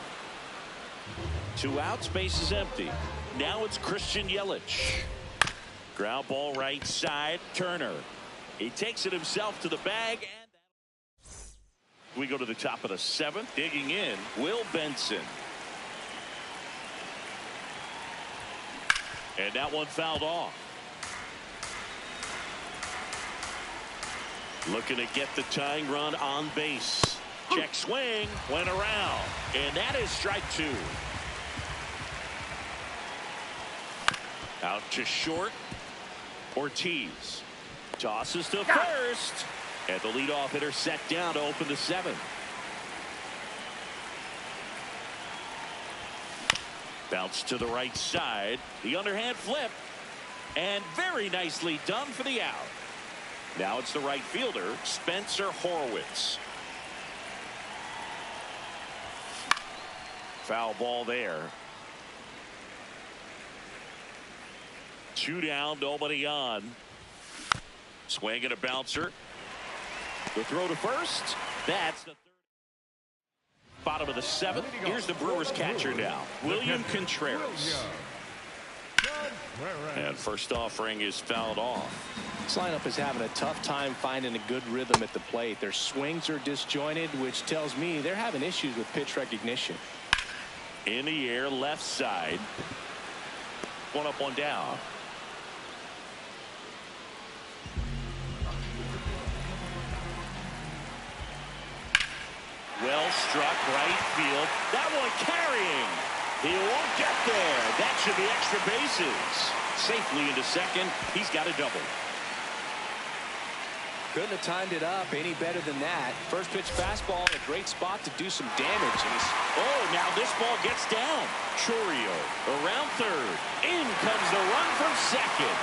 2 outs, base is empty. Now it's Christian Yelich. Ground ball right side. Turner. He takes it himself to the bag. And we go to the top of the 7th. Digging in, Will Benson. And that one fouled off. Looking to get the tying run on base. Check swing. Went around. And that is strike 2. Out to short. Ortiz tosses to first. And the leadoff hitter set down to open the 7th. Bounce to the right side. The underhand flip. And very nicely done for the out. Now it's the right fielder, Spencer Horwitz. Foul ball there. 2 down, nobody on. Swing and a bouncer. The throw to first. That's the 3rd. Bottom of the 7th. Here's the Brewers catcher now, William Contreras. And first offering is fouled off. This lineup is having a tough time finding a good rhythm at the plate. Their swings are disjointed, which tells me they're having issues with pitch recognition. In the air, left side. 1 up, 1 down. Well struck, right field. That one carrying. He won't get there. That should be extra bases. Safely into second. He's got a double. Couldn't have timed it up any better than that. First pitch fastball in a great spot to do some damage. Oh, now this ball gets down. Churio around third. In comes the run from second.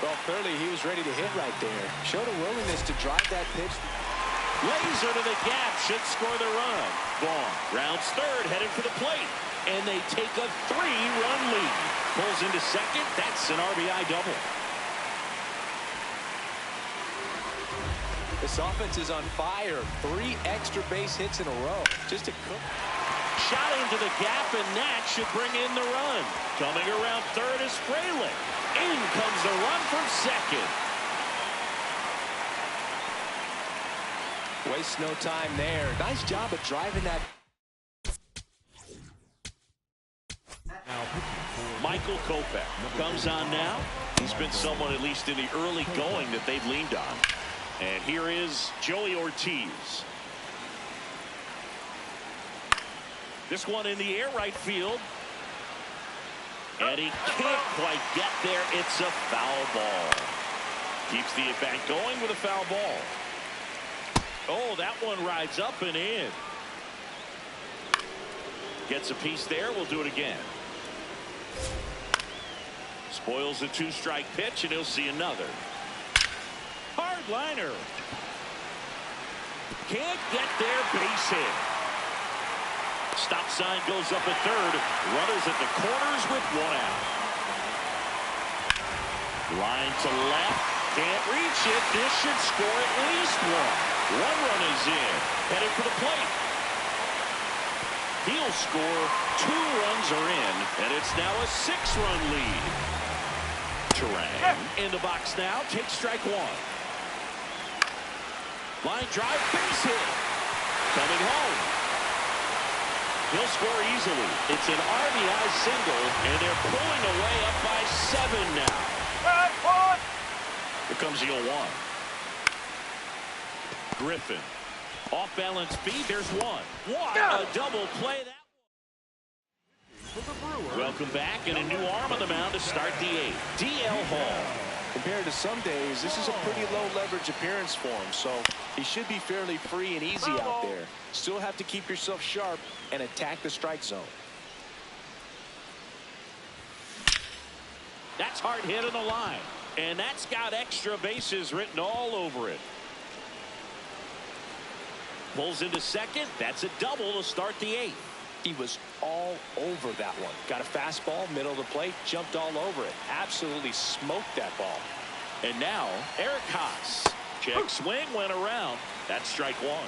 Well, clearly he was ready to hit right there. Showed a willingness to drive that pitch. Laser to the gap, should score the run. Vaughn rounds third, headed for the plate. And they take a 3-run lead. Pulls into second. That's an RBI double. This offense is on fire. 3 extra base hits in a row. Just a cook. Shot into the gap, and that should bring in the run. Coming around third is Frelick. In comes the run from second. Waste no time there. Nice job of driving that. Michael Kopech comes on now. He's been someone, at least in the early going, that they've leaned on. And here is Joey Ortiz. This one in the air right field. And he can't quite get there. It's a foul ball. Keeps the at-bat going with a foul ball. Oh, that one rides up and in. Gets a piece there. We'll do it again. Spoils a two-strike pitch, and he'll see another. Hard liner. Can't get there. Base hit. Stop sign goes up at third. Runners at the corners with one out. Line to left. Can't reach it. This should score at least one. One run is in. Headed for the plate. He'll score. 2 runs are in, and it's now a 6-run lead. Turang in the box now. Takes strike one. Line drive. Base hit. Coming home. He'll score easily. It's an RBI single, and they're pulling away up by 7 now. Here comes the 0-1. Griffin. Off-balance feed. There's one. What a double play that one. Welcome back, and a new arm on the mound to start the 8th. D.L. Hall. Compared to some days, this is a pretty low leverage appearance for him, so he should be fairly free and easy out there. Still have to keep yourself sharp and attack the strike zone. That's hard hit on the line, and that's got extra bases written all over it. Pulls into second. That's a double to start the 8th. He was all over that one. Got a fastball, middle of the plate, jumped all over it. Absolutely smoked that ball. And now, Eric Haas. Check swing, went around. That's strike one.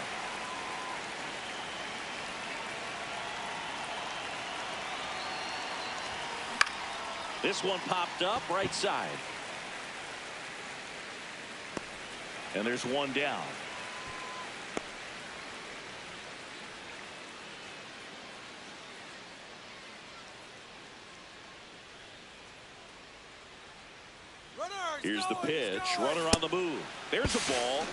This one popped up right side. And there's one down. Here's the pitch. Runner on the move. There's a ball.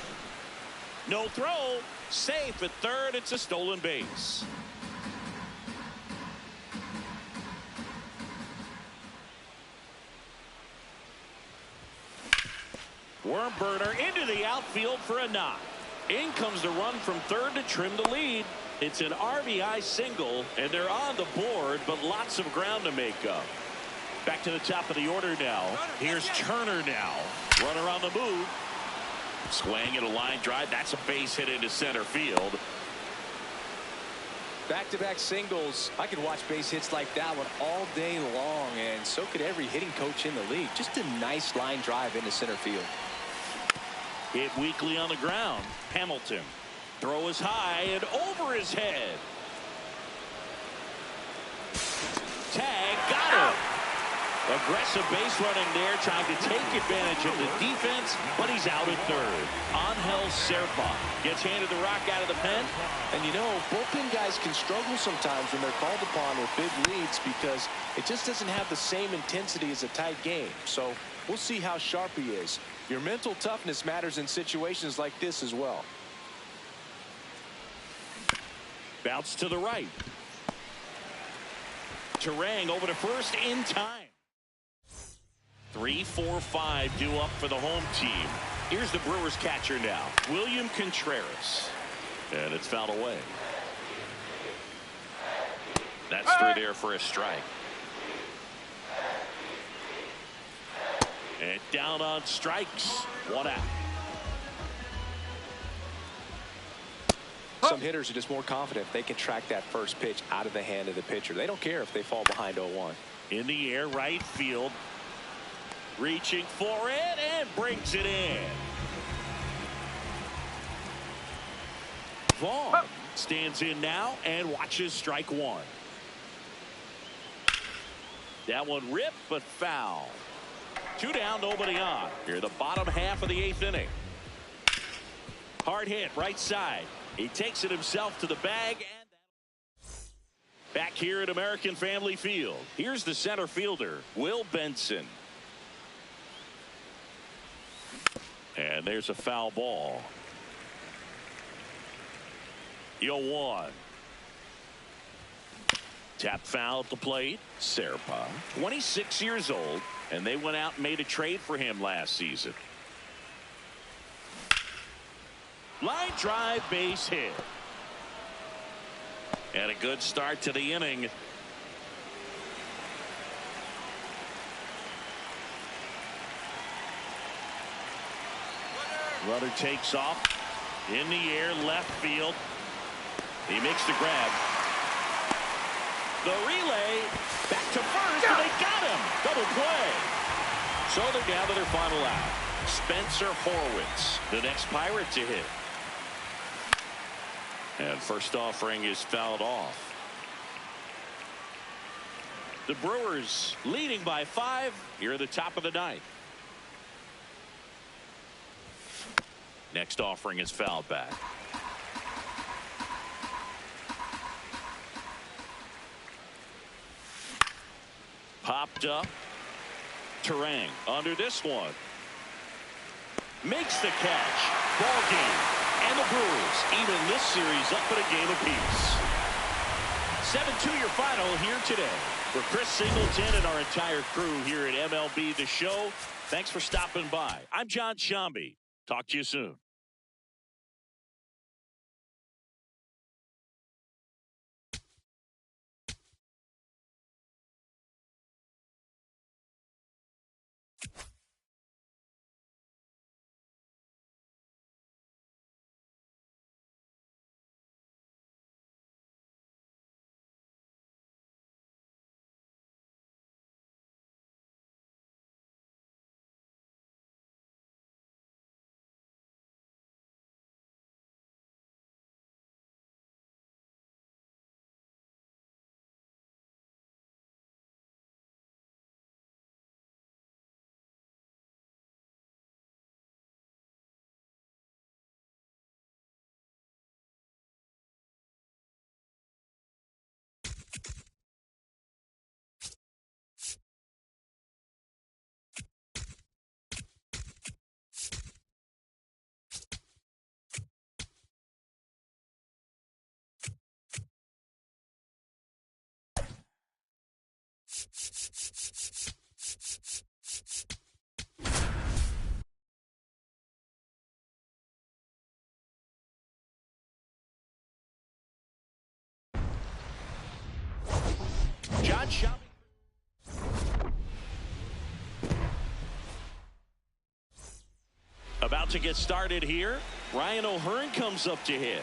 No throw. Safe at third. It's a stolen base. Worm burner into the outfield for a knock. In comes the run from third to trim the lead. It's an RBI single, and they're on the board, but lots of ground to make up. Back to the top of the order now. Here's Turner now. Runner on the move. Swing at a line drive. That's a base hit into center field. Back-to-back singles. I could watch base hits like that one all day long, and so could every hitting coach in the league. Just a nice line drive into center field. Hit weakly on the ground. Hamilton. Throw is high and over his head. Tag. Got him. Aggressive base running there, trying to take advantage of the defense, but he's out at third. Angel Serpa gets handed the rock out of the pen. And you know, bullpen guys can struggle sometimes when they're called upon with big leads because it just doesn't have the same intensity as a tight game. So we'll see how sharp he is. Your mental toughness matters in situations like this as well. Bounce to the right. Turang over to first in time. 3-4-5 due up for the home team. Here's the Brewers catcher now, William Contreras. And it's fouled away. That's through there for a strike. And down on strikes. One out. Some hitters are just more confident they can track that first pitch out of the hand of the pitcher. They don't care if they fall behind 0-1. In the air, right field. Reaching for it and brings it in. Vaughn stands in now and watches strike one. That one ripped but foul. 2 down, nobody on. Here the bottom half of the 8th inning. Hard hit right side. He takes it himself to the bag. And back here at American Family Field, here's the center fielder, Will Benson. And there's a foul ball. 0-1. Tap foul at the plate. Serpa, 26 years old, and they went out and made a trade for him last season. Line drive, base hit. And a good start to the inning. Runner takes off in the air, left field. He makes the grab. The relay back to first, and they got him. Double play. So they're down to their final out. Spencer Horwitz, the next Pirate to hit. And first offering is fouled off. The Brewers leading by 5 here at the top of the ninth. Next offering is fouled back. Popped up. Terang under this one. Makes the catch. Ball game. And the Brewers even this series up at a game apiece. 7-2 your final here today. For Chris Singleton and our entire crew here at MLB The Show, thanks for stopping by. I'm John Shambi. Talk to you soon. John Shambi. About to get started here. Ryan O'Hearn comes up to hit.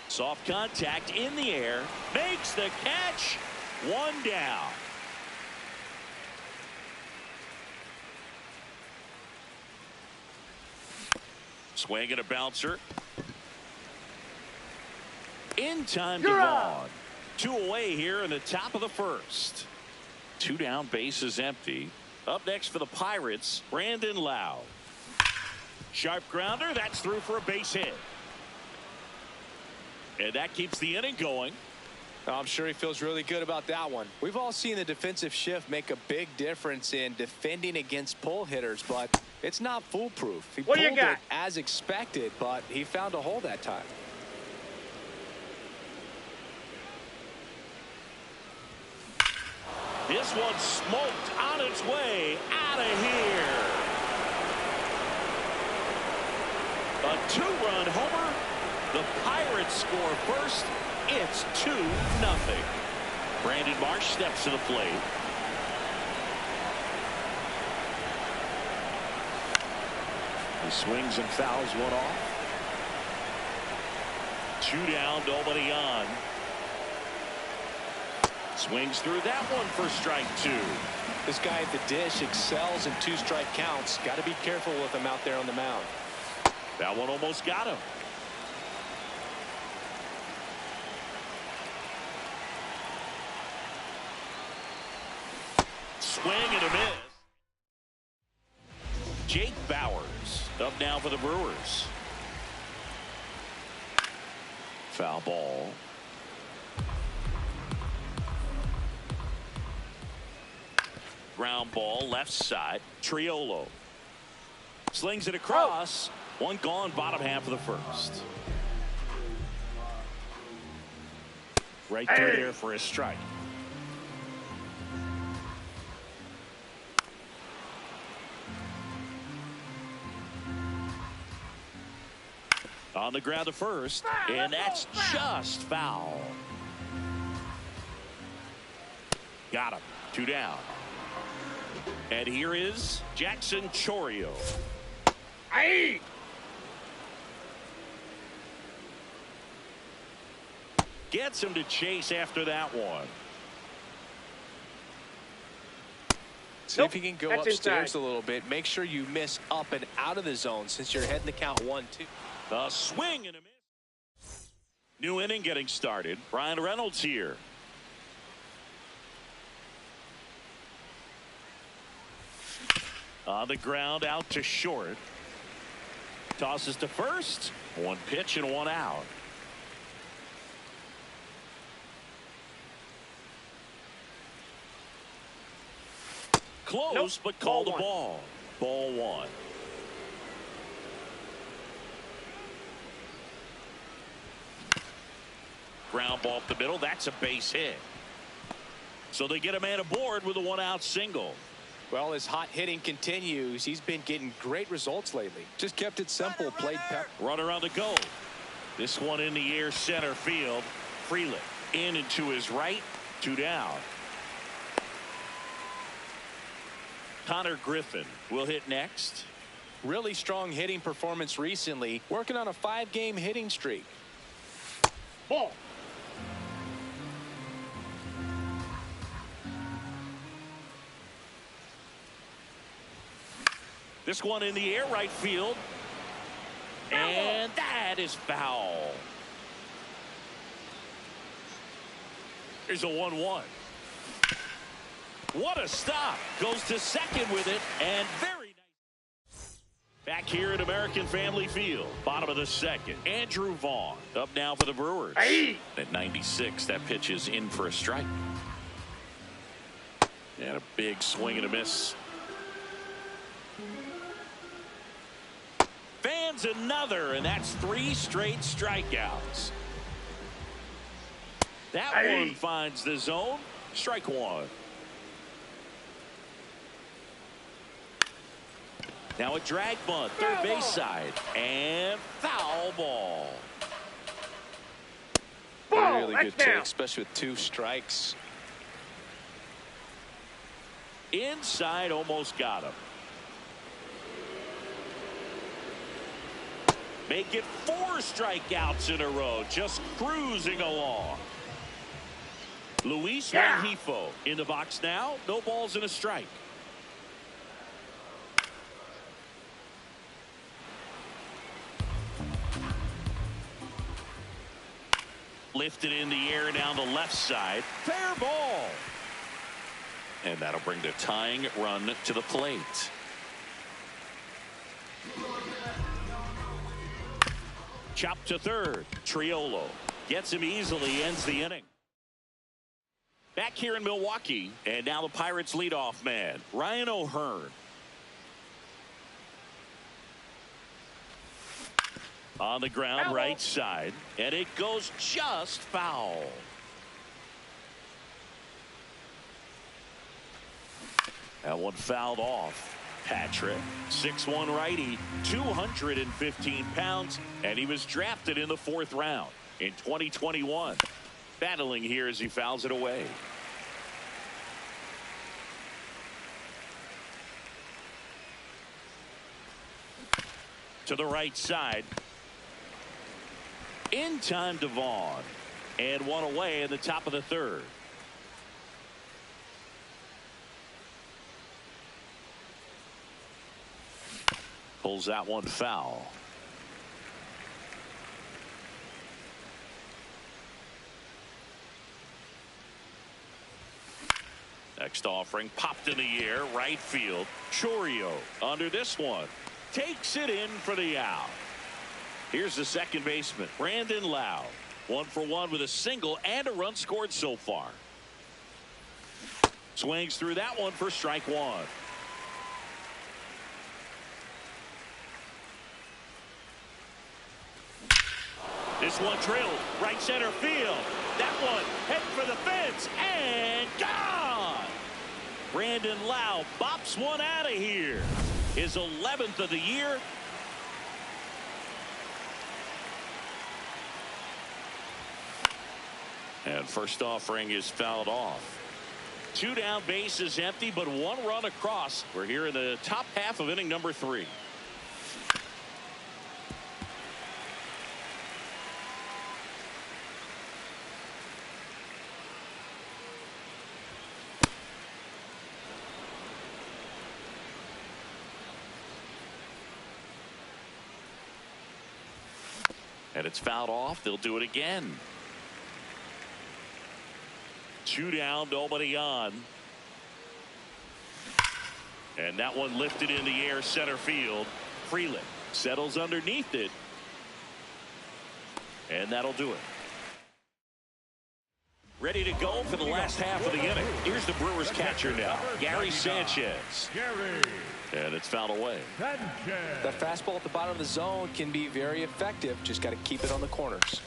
Soft contact in the air. Makes the catch. One down. Swing and a bouncer. In time to Vaughn. 2 away here in the top of the first. 2 down, base is empty. Up next for the Pirates, Brandon Lowe. Sharp grounder, that's through for a base hit. And that keeps the inning going. I'm sure he feels really good about that one. We've all seen the defensive shift make a big difference in defending against pull hitters, but it's not foolproof. He pulled it as expected, but he found a hole that time. This one smoked on its way out of here. A 2-run homer. The Pirates score first. It's 2-0. Brandon Marsh steps to the plate. He swings and fouls one off. 2 down, nobody on. Swings through that one for strike 2. This guy at the dish excels in 2-strike counts. Got to be careful with him out there on the mound. That one almost got him. Swing and a miss. Jake Bowers up now for the Brewers. Foul ball. Ground ball left side. Triolo slings it across. One gone, bottom half of the first. Right through there for a strike. On the ground to first, and that's just foul. Got him. 2 down. And here is Jackson Chourio. Aye. Gets him to chase after that one. See if you can go upstairs a little bit. Make sure you miss up and out of the zone since you're heading to count 1-2. A swing and a miss. New inning getting started. Brian Reynolds here. On the ground, out to short. Tosses to first. 1 pitch and 1 out. Close, but called a ball. Ball 1. Ground ball up the middle. That's a base hit. So they get a man aboard with a 1-out single. Well, his hot hitting continues. He's been getting great results lately. Just kept it simple. Played pep. Runner on the go. This one in the air, center field. Freeland in and to his right. 2 down. Connor Griffin will hit next. Really strong hitting performance recently. Working on a 5-game hitting streak. Ball. This one in the air, right field. And that is foul. Here's a 1-1. What a stop. Goes to second with it, and very nice. Back here at American Family Field, bottom of the second. Andrew Vaughn up now for the Brewers. Aye. At 96, that pitch is in for a strike. And a big swing and a miss. Fans another, and that's 3 straight strikeouts. That one finds the zone. Strike 1. Now a drag bunt, third base side, and foul ball. Really good take, especially with 2 strikes. Inside, almost got him. Make it 4 strikeouts in a row, just cruising along. Luis Rengifo in the box now. No balls and a strike. Lifted in the air down the left side. Fair ball. And that'll bring the tying run to the plate. Chop to third. Triolo gets him easily, ends the inning. Back here in Milwaukee, and now the Pirates leadoff man, Ryan O'Hearn. On the ground, right side, and it goes just foul. That one fouled off. Patrick, 6'1" righty, 215 pounds, and he was drafted in the 4th round in 2021. Battling here as he fouls it away. To the right side. In time to Vaughn. And one away in the top of the 3rd. Pulls that one foul. Next offering popped in the air, right field. Chourio under this one. Takes it in for the out. Here's the second baseman, Brandon Lowe. 1 for 1 with a single and a run scored so far. Swings through that one for strike 1. This one drilled right center field. that one. Heading for the fence and gone. Brandon Lau bops one out of here. His 11th of the year. And first offering is fouled off. 2 down, bases empty, but 1 run across. We're here in the top half of inning number 3. And it's fouled off. They'll do it again. 2 down, nobody on. And that one lifted in the air, center field. Freeland settles underneath it. And that'll do it. Ready to go for the last half of the inning. Here's the Brewers catcher now, Gary Sanchez. And it's fouled away. That fastball at the bottom of the zone can be very effective. Just got to keep it on the corners.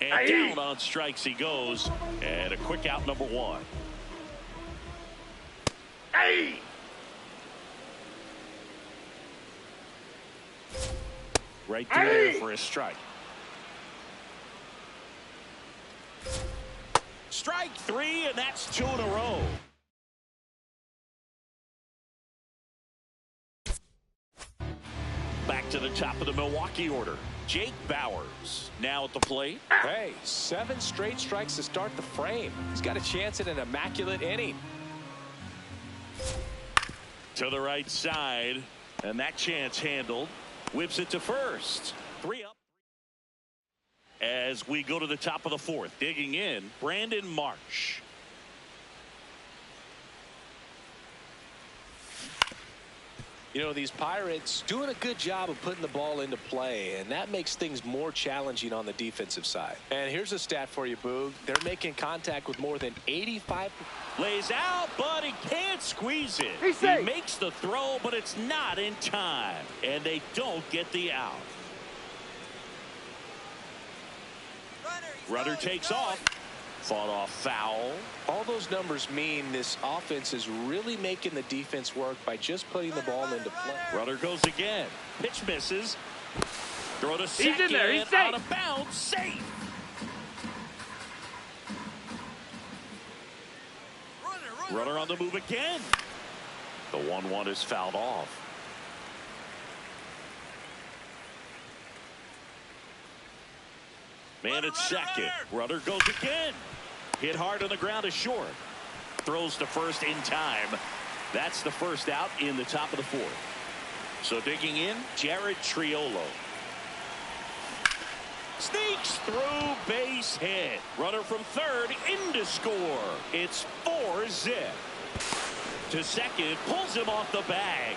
And down on strikes he goes. And a quick out, number 1. Right through there for a strike. Strike 3, and that's 2 in a row. Back to the top of the Milwaukee order. Jake Bauers now at the plate. Hey, 7 straight strikes to start the frame. He's got a chance at an immaculate inning. To the right side, and that chance handled. Whips it to first. 3 up. As we go to the top of the 4th, digging in, Brandon Marsh. You know, these Pirates doing a good job of putting the ball into play, and that makes things more challenging on the defensive side. And here's a stat for you, Boog. They're making contact with more than 85. Lays out, but he can't squeeze it. He makes the throw, but it's not in time. And they don't get the out. Runner takes off. Fought off foul. All those numbers mean this offense is really making the defense work by just putting the ball into play. Runner goes again. Pitch misses. Throw to second. He's in there. He's safe. Out of bounds. Safe. Runner on the move again. The 1-1 is fouled off. Man at second. Runner goes again. Hit hard on the ground is short. Throws to first in time. That's the first out in the top of the 4th. So digging in, Jared Triolo. Sneaks through, base hit. Runner from third in to score. It's 4-zip. To second, pulls him off the bag.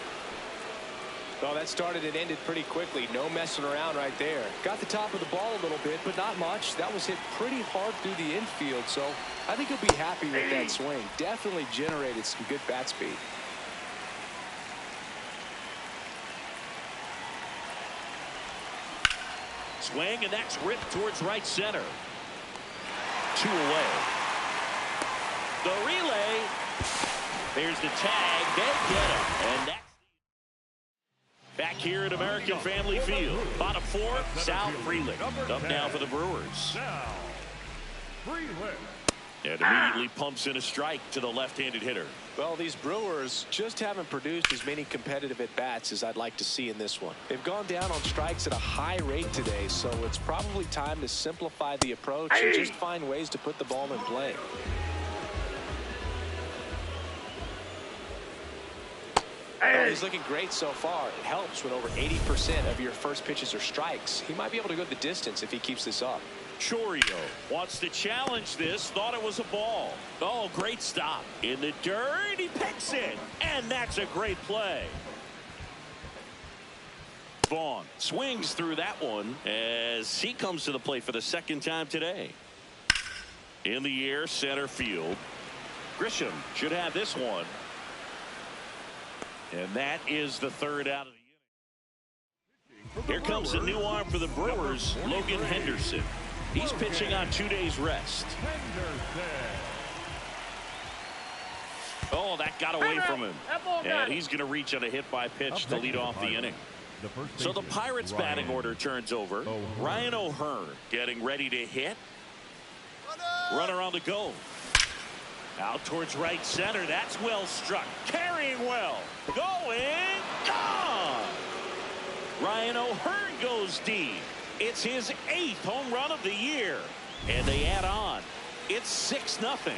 Well, that started and ended pretty quickly. No messing around right there. Got the top of the ball a little bit, but not much. That was hit pretty hard through the infield, so I think he'll be happy with that swing. Definitely generated some good bat speed. Swing, and that's ripped towards right center. 2 away. The relay. There's the tag. They get him. And that's back here at American Family Field. Bottom 4, Sal Freeland. Up now for the Brewers. And immediately pumps in a strike to the left-handed hitter. Well, these Brewers just haven't produced as many competitive at-bats as I'd like to see in this one. They've gone down on strikes at a high rate today, so it's probably time to simplify the approach and just find ways to put the ball in play. Well, he's looking great so far. It helps when over 80% of your first pitches are strikes. He might be able to go the distance if he keeps this up. Chorio wants to challenge this. Thought it was a ball. Oh, great stop. In the dirt, he picks it. And that's a great play. Vaughn swings through that one as he comes to the plate for the 2nd time today. In the air, center field. Grisham should have this one. And that is the 3rd out of the Here comes the new arm for the Brewers, Logan Henderson. He's pitching on 2 days rest. Oh, that got away from him. And he's going to reach on a hit by pitch to lead off the inning. So the Pirates batting order turns over. Ryan O'Hearn getting ready to hit. Runner on the go. Out towards right center. That's well struck. Carrying well. Going. Gone. Ryan O'Hearn goes deep. It's his 8th home run of the year. And they add on. It's 6-0.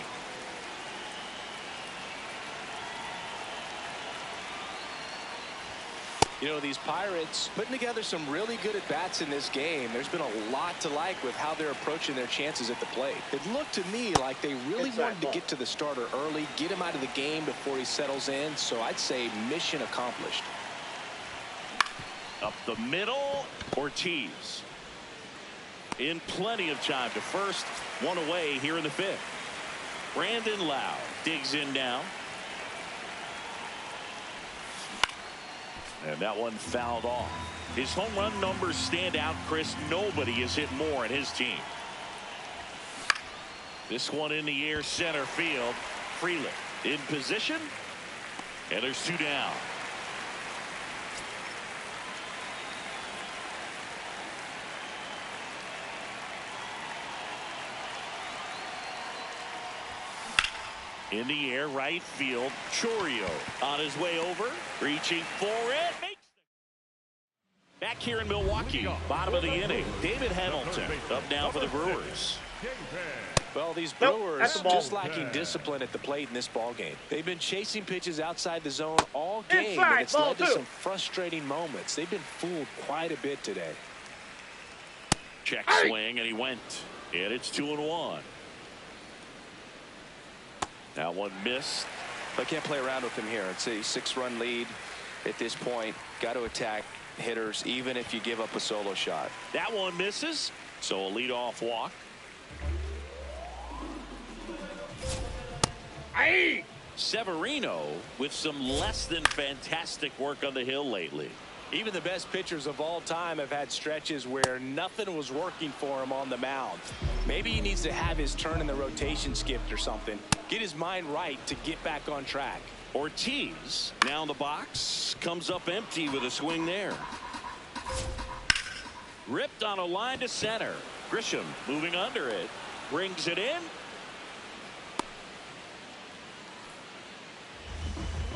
You know, these Pirates putting together some really good at-bats in this game. There's been a lot to like with how they're approaching their chances at the plate. It looked to me like they really wanted to get to the starter early, get him out of the game before he settles in. So I'd say mission accomplished. Up the middle, Ortiz. In plenty of time to first. One away here in the 5th. Brandon Lau digs in now. And that one fouled off. His home run numbers stand out, Chris. Nobody has hit more in his team. This one in the air, center field. Freeland in position. And there's 2 down. In the air, right field. Chourio on his way over, reaching for it. Back here in Milwaukee, bottom of the inning, David Hamilton up now for the Brewers. Well, these Brewers just lacking discipline at the plate in this ball game. They've been chasing pitches outside the zone all game, and it's led to some frustrating moments. They've been fooled quite a bit today. Check swing, and he went. And it's 2-1. That one missed. They can't play around with him here. It's a 6-run lead at this point. Got to attack hitters even if you give up a solo shot. That one misses. So a leadoff walk. Severino with some less than fantastic work on the hill lately. Even the best pitchers of all time have had stretches where nothing was working for him on the mound. Maybe he needs to have his turn in the rotation skipped or something. Get his mind right to get back on track. Ortiz now in the box, comes up empty with a swing there. Ripped on a line to center. Grisham moving under it, brings it in.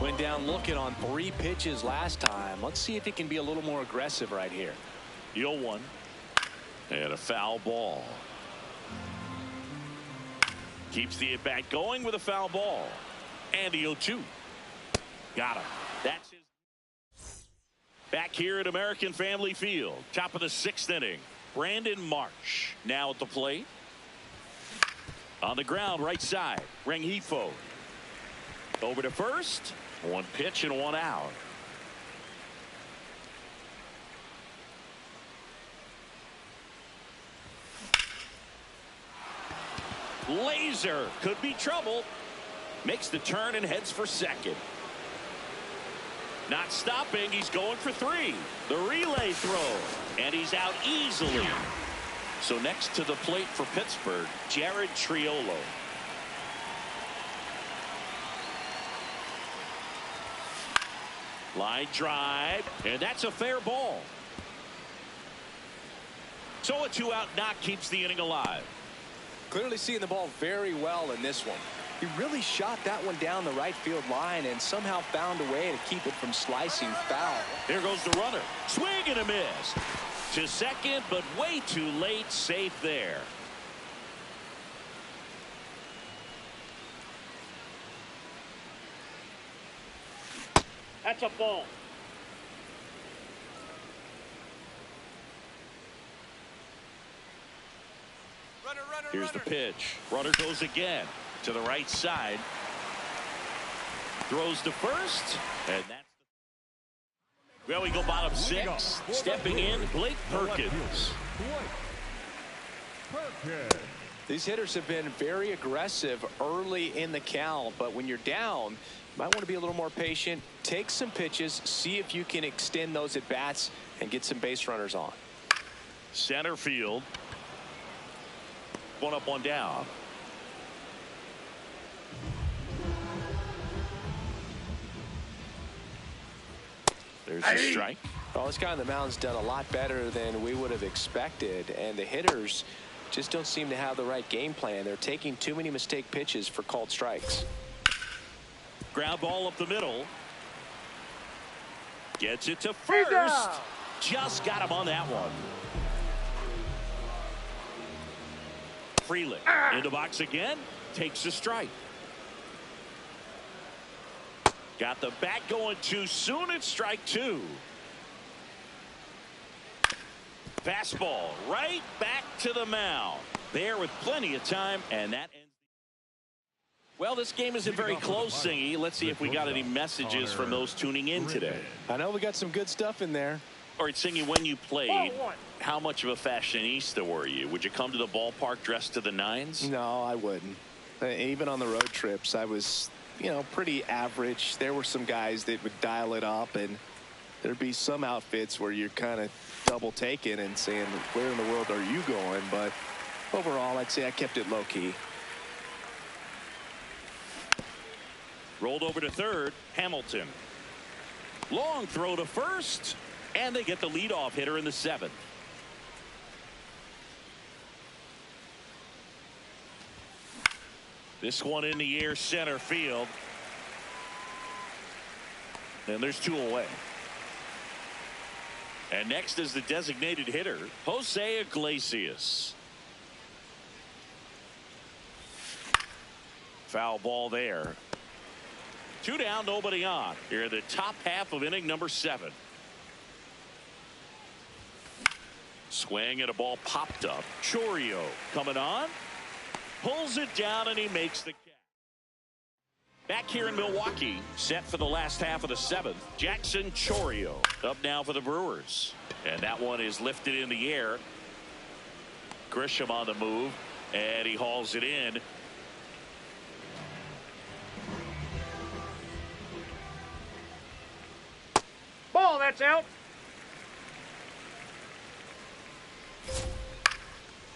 Went down looking on 3 pitches last time. Let's see if he can be a little more aggressive right here. 0-1. And a foul ball. Keeps the at-bat going with a foul ball. And the 0-2. Got him. That's his. Back here at American Family Field. Top of the 6th inning. Brandon Marsh now at the plate. On the ground, right side. Rengifo. Over to first. 1 pitch and 1 out. Laser could be trouble. Makes the turn and heads for second. Not stopping. He's going for 3. The relay throw. And he's out easily. So next to the plate for Pittsburgh, Jared Triolo. Line drive, and that's a fair ball. So a 2-out knock keeps the inning alive. Clearly seeing the ball very well in this one. He really shot that one down the right field line and somehow found a way to keep it from slicing foul. There goes the runner. Swing and a miss. To second, but way too late. Safe there. That's a ball. Here's the pitch. Runner goes again to the right side. Throws to first. And that's well, we go bottom 6. Stepping in, Blake Perkins. These hitters have been very aggressive early in the count, but when you're down, Might want to be a little more patient. Take some pitches. See if you can extend those at bats and get some base runners on. Center field. One up, one down. There's a strike. Well, this guy on the mound's done a lot better than we would have expected, and the hitters just don't seem to have the right game plan. They're taking too many mistake pitches for called strikes. Ground ball up the middle. Gets it to first. Just got him on that one. Frelick into box again. Takes the strike. Got the bat going too soon. It's strike two. Fastball right back to the mound. There with plenty of time, and that ends. Well, this game isn't very close, Singy. Let's see if we got any messages from those tuning in today. I know we got some good stuff in there. All right, Singy, when you played, how much of a fashionista were you? Would you come to the ballpark dressed to the nines? No, I wouldn't. Even on the road trips, I was, pretty average. There were some guys that would dial it up, and there'd be some outfits where you're kind of double taking and saying, where in the world are you going? But overall, I'd say I kept it low key. Rolled over to third, Hamilton. Long throw to first, and they get the leadoff hitter in the seventh. This one in the air, center field. And there's two away. And next is the designated hitter, Jose Iglesias. Foul ball there. Two down, nobody on. Here in the top half of inning number 7. Swing and a ball popped up. Chourio coming on. Pulls it down and he makes the catch. Back here in Milwaukee, set for the last half of the 7th. Jackson Chourio up now for the Brewers. And that one is lifted in the air. Grisham on the move. And he hauls it in. Ball, that's out.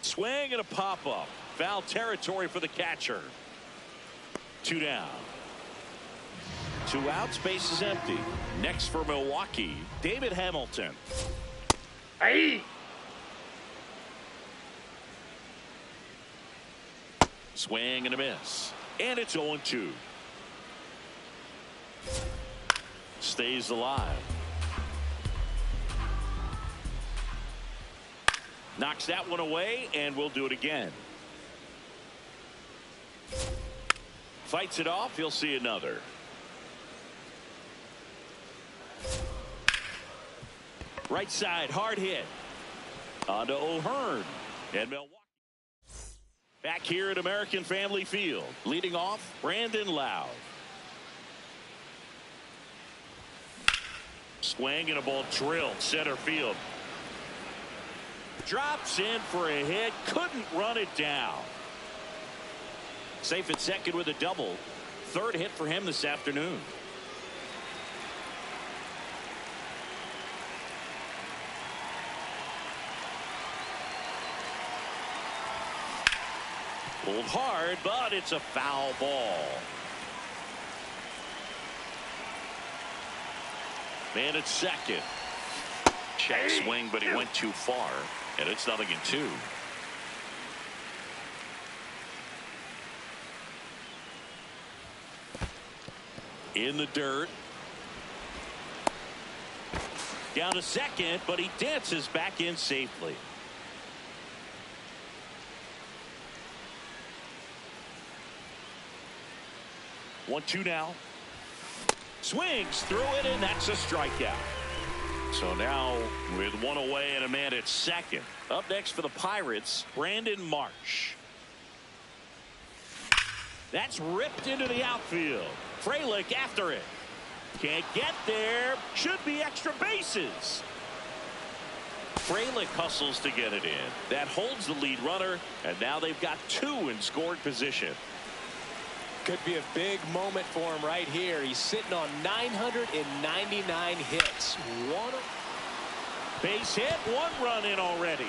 Swing and a pop-up. Foul territory for the catcher. 2 down. 2 outs, base is empty. Next for Milwaukee, David Hamilton. Hey. Swing and a miss. And it's 0-2. Stays alive. Knocks that one away, and we'll do it again. Fights it off. He'll see another. Right side, hard hit. On to O'Hearn. And Milwaukee. Back here at American Family Field. Leading off, Brandon Lowe. Swing and a ball drilled center field. Drops in for a hit. Couldn't run it down. Safe at second with a double. 3rd hit for him this afternoon. Pulled hard, but it's a foul ball. Man at second. Check swing, but he went too far. And it's 0-2. In the dirt. Down to second, but he dances back in safely. One, 2 now. Swings through it, and that's a strikeout. So now with 1 away and a man at second. Up next for the Pirates, Brandon Marsh. That's ripped into the outfield. Frelick after it. Can't get there. Should be extra bases. Frelick hustles to get it in. That holds the lead runner, and now they've got 2 in scoring position. Could be a big moment for him right here. He's sitting on 999 hits. Base hit, 1 run in already.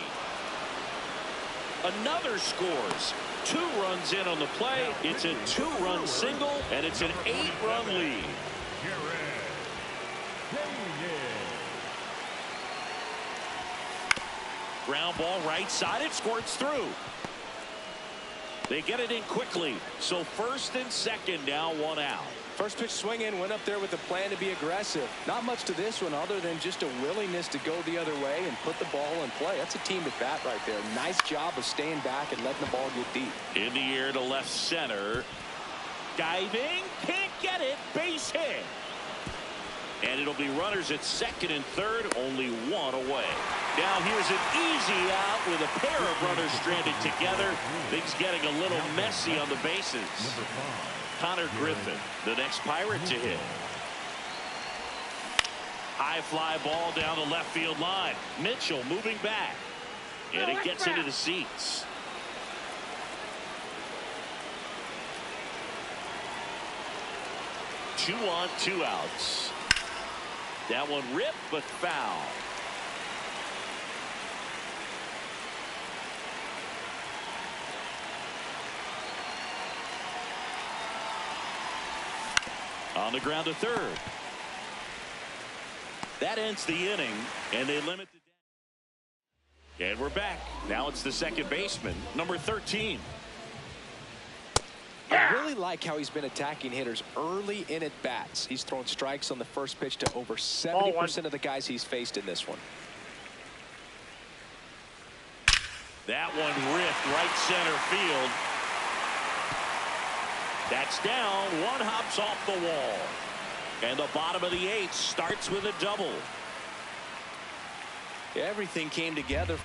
Another scores. 2 runs in on the play. It's a 2-run single, and it's an 8-run lead. Ground ball right side. It squirts through. They get it in quickly. So first and second now, 1 out. First pitch swing in, went up there with a plan to be aggressive. Not much to this one other than just a willingness to go the other way and put the ball in play. That's a team at bat right there. Nice job of staying back and letting the ball get deep. In the air to left center. Diving. Can't get it. Base hit. And it'll be runners at second and third. Only 1 away. Now here's an easy out with a pair of runners stranded together. Things getting a little messy on the bases. Connor Griffin, the next Pirate to hit. High fly ball down the left field line. Mitchell moving back. And it gets into the seats. Two on, 2 outs. That one ripped, but foul. On the ground to third. That ends the inning, and they limit the. And we're back. Now it's the second baseman, number 13. I really like how he's been attacking hitters early in at bats. He's thrown strikes on the first pitch to over 70% of the guys he's faced in this one. That one ripped right center field. That's down. 1 hops off the wall. And the bottom of the 8th starts with a double. Everything came together.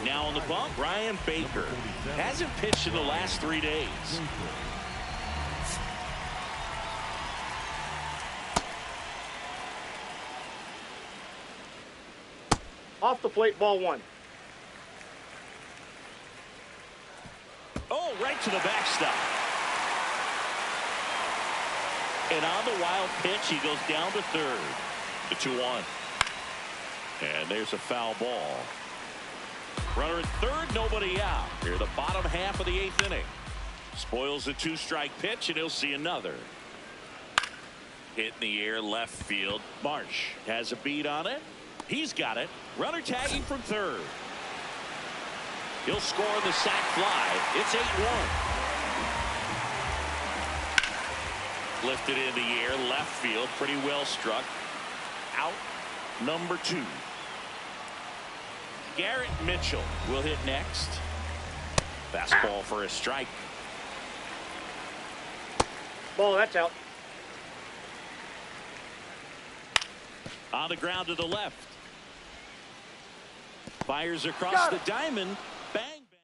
Now on the bump, Ryan Baker. Hasn't pitched in the last 3 days. Off the plate, ball 1. Oh, right to the backstop. And on the wild pitch, he goes down to third. The 2-1. And there's a foul ball. Runner at third, nobody out. Here, the bottom half of the 8th inning. Spoils a 2-strike pitch, and he'll see another. Hit in the air, left field. Marsh has a beat on it. He's got it. Runner tagging from third. He'll score on the sac fly. It's 8-1. Lifted in the air, left field. Pretty well struck. Out number 2. Garrett Mitchell will hit next. Fastball for a strike. Ball, that's out. On the ground to the left. Fires across the diamond. Bang, bang.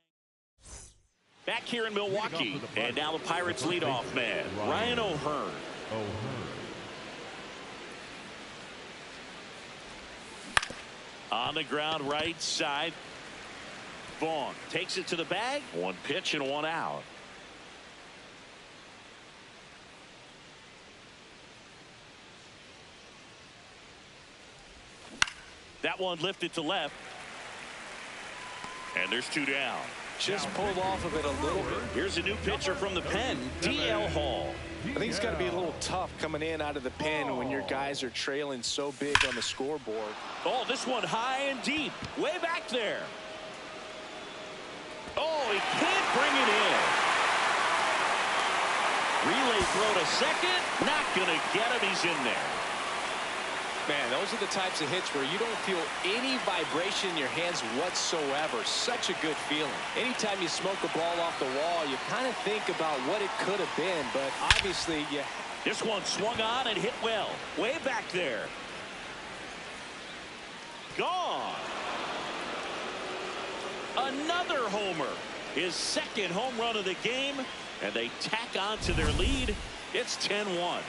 Back here in Milwaukee. And now the Pirates leadoff man, Ryan O'Hearn. On the ground right side. Vaughn takes it to the bag. 1 pitch and 1 out. That one lifted to left. And there's 2 down. Just pulled off of it a little bit. Here's a new pitcher from the pen, D.L. Hall. I think it's got to be a little tough coming in out of the pen when your guys are trailing so big on the scoreboard. Oh, this one high and deep. Way back there. Oh, he can't bring it in. Relay throw to second. Not going to get him. He's in there. Man, those are the types of hits where you don't feel any vibration in your hands whatsoever. Such a good feeling. Anytime you smoke a ball off the wall, you kind of think about what it could have been, but obviously, yeah. This one swung on and hit well. Way back there. Gone. Another homer. His second home run of the game, and they tack on to their lead. It's 10-1.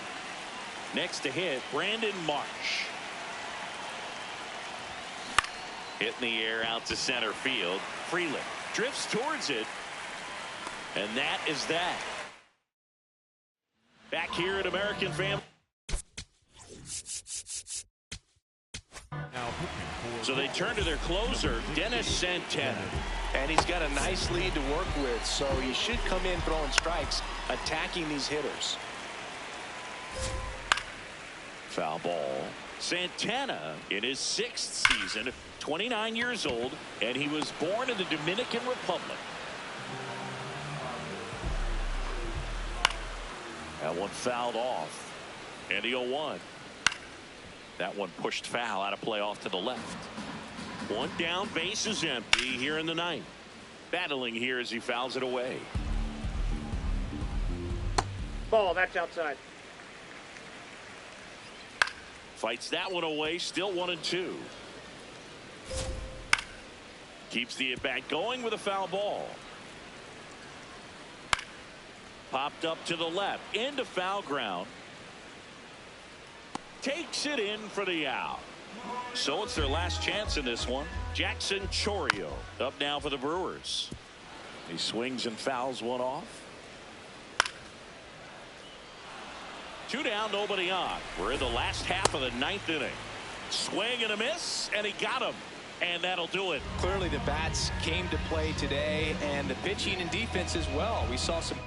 Next to hit, Brandon Marsh. Hit in the air out to center field. Freeland drifts towards it. And that is that. Back here at American Family. So they turn to their closer, Dennis Santana. And he's got a nice lead to work with, so he should come in throwing strikes, attacking these hitters. Foul ball. Santana in his 6th season, 29 years old, and he was born in the Dominican Republic. That one fouled off. And the 0-1. That one pushed foul out of play off to the left. One down, base is empty here in the 9th. Battling here as he fouls it away. Ball, that's outside. Fights that one away, still 1-2. Keeps the at-bat going with a foul ball. Popped up to the left, into foul ground. Takes it in for the out. So it's their last chance in this one. Jackson Chourio up now for the Brewers. He swings and fouls one off. 2 down, nobody on. We're in the last half of the 9th inning. Swing and a miss, and he got him. And that'll do it. Clearly the bats came to play today, and the pitching and defense as well. We saw some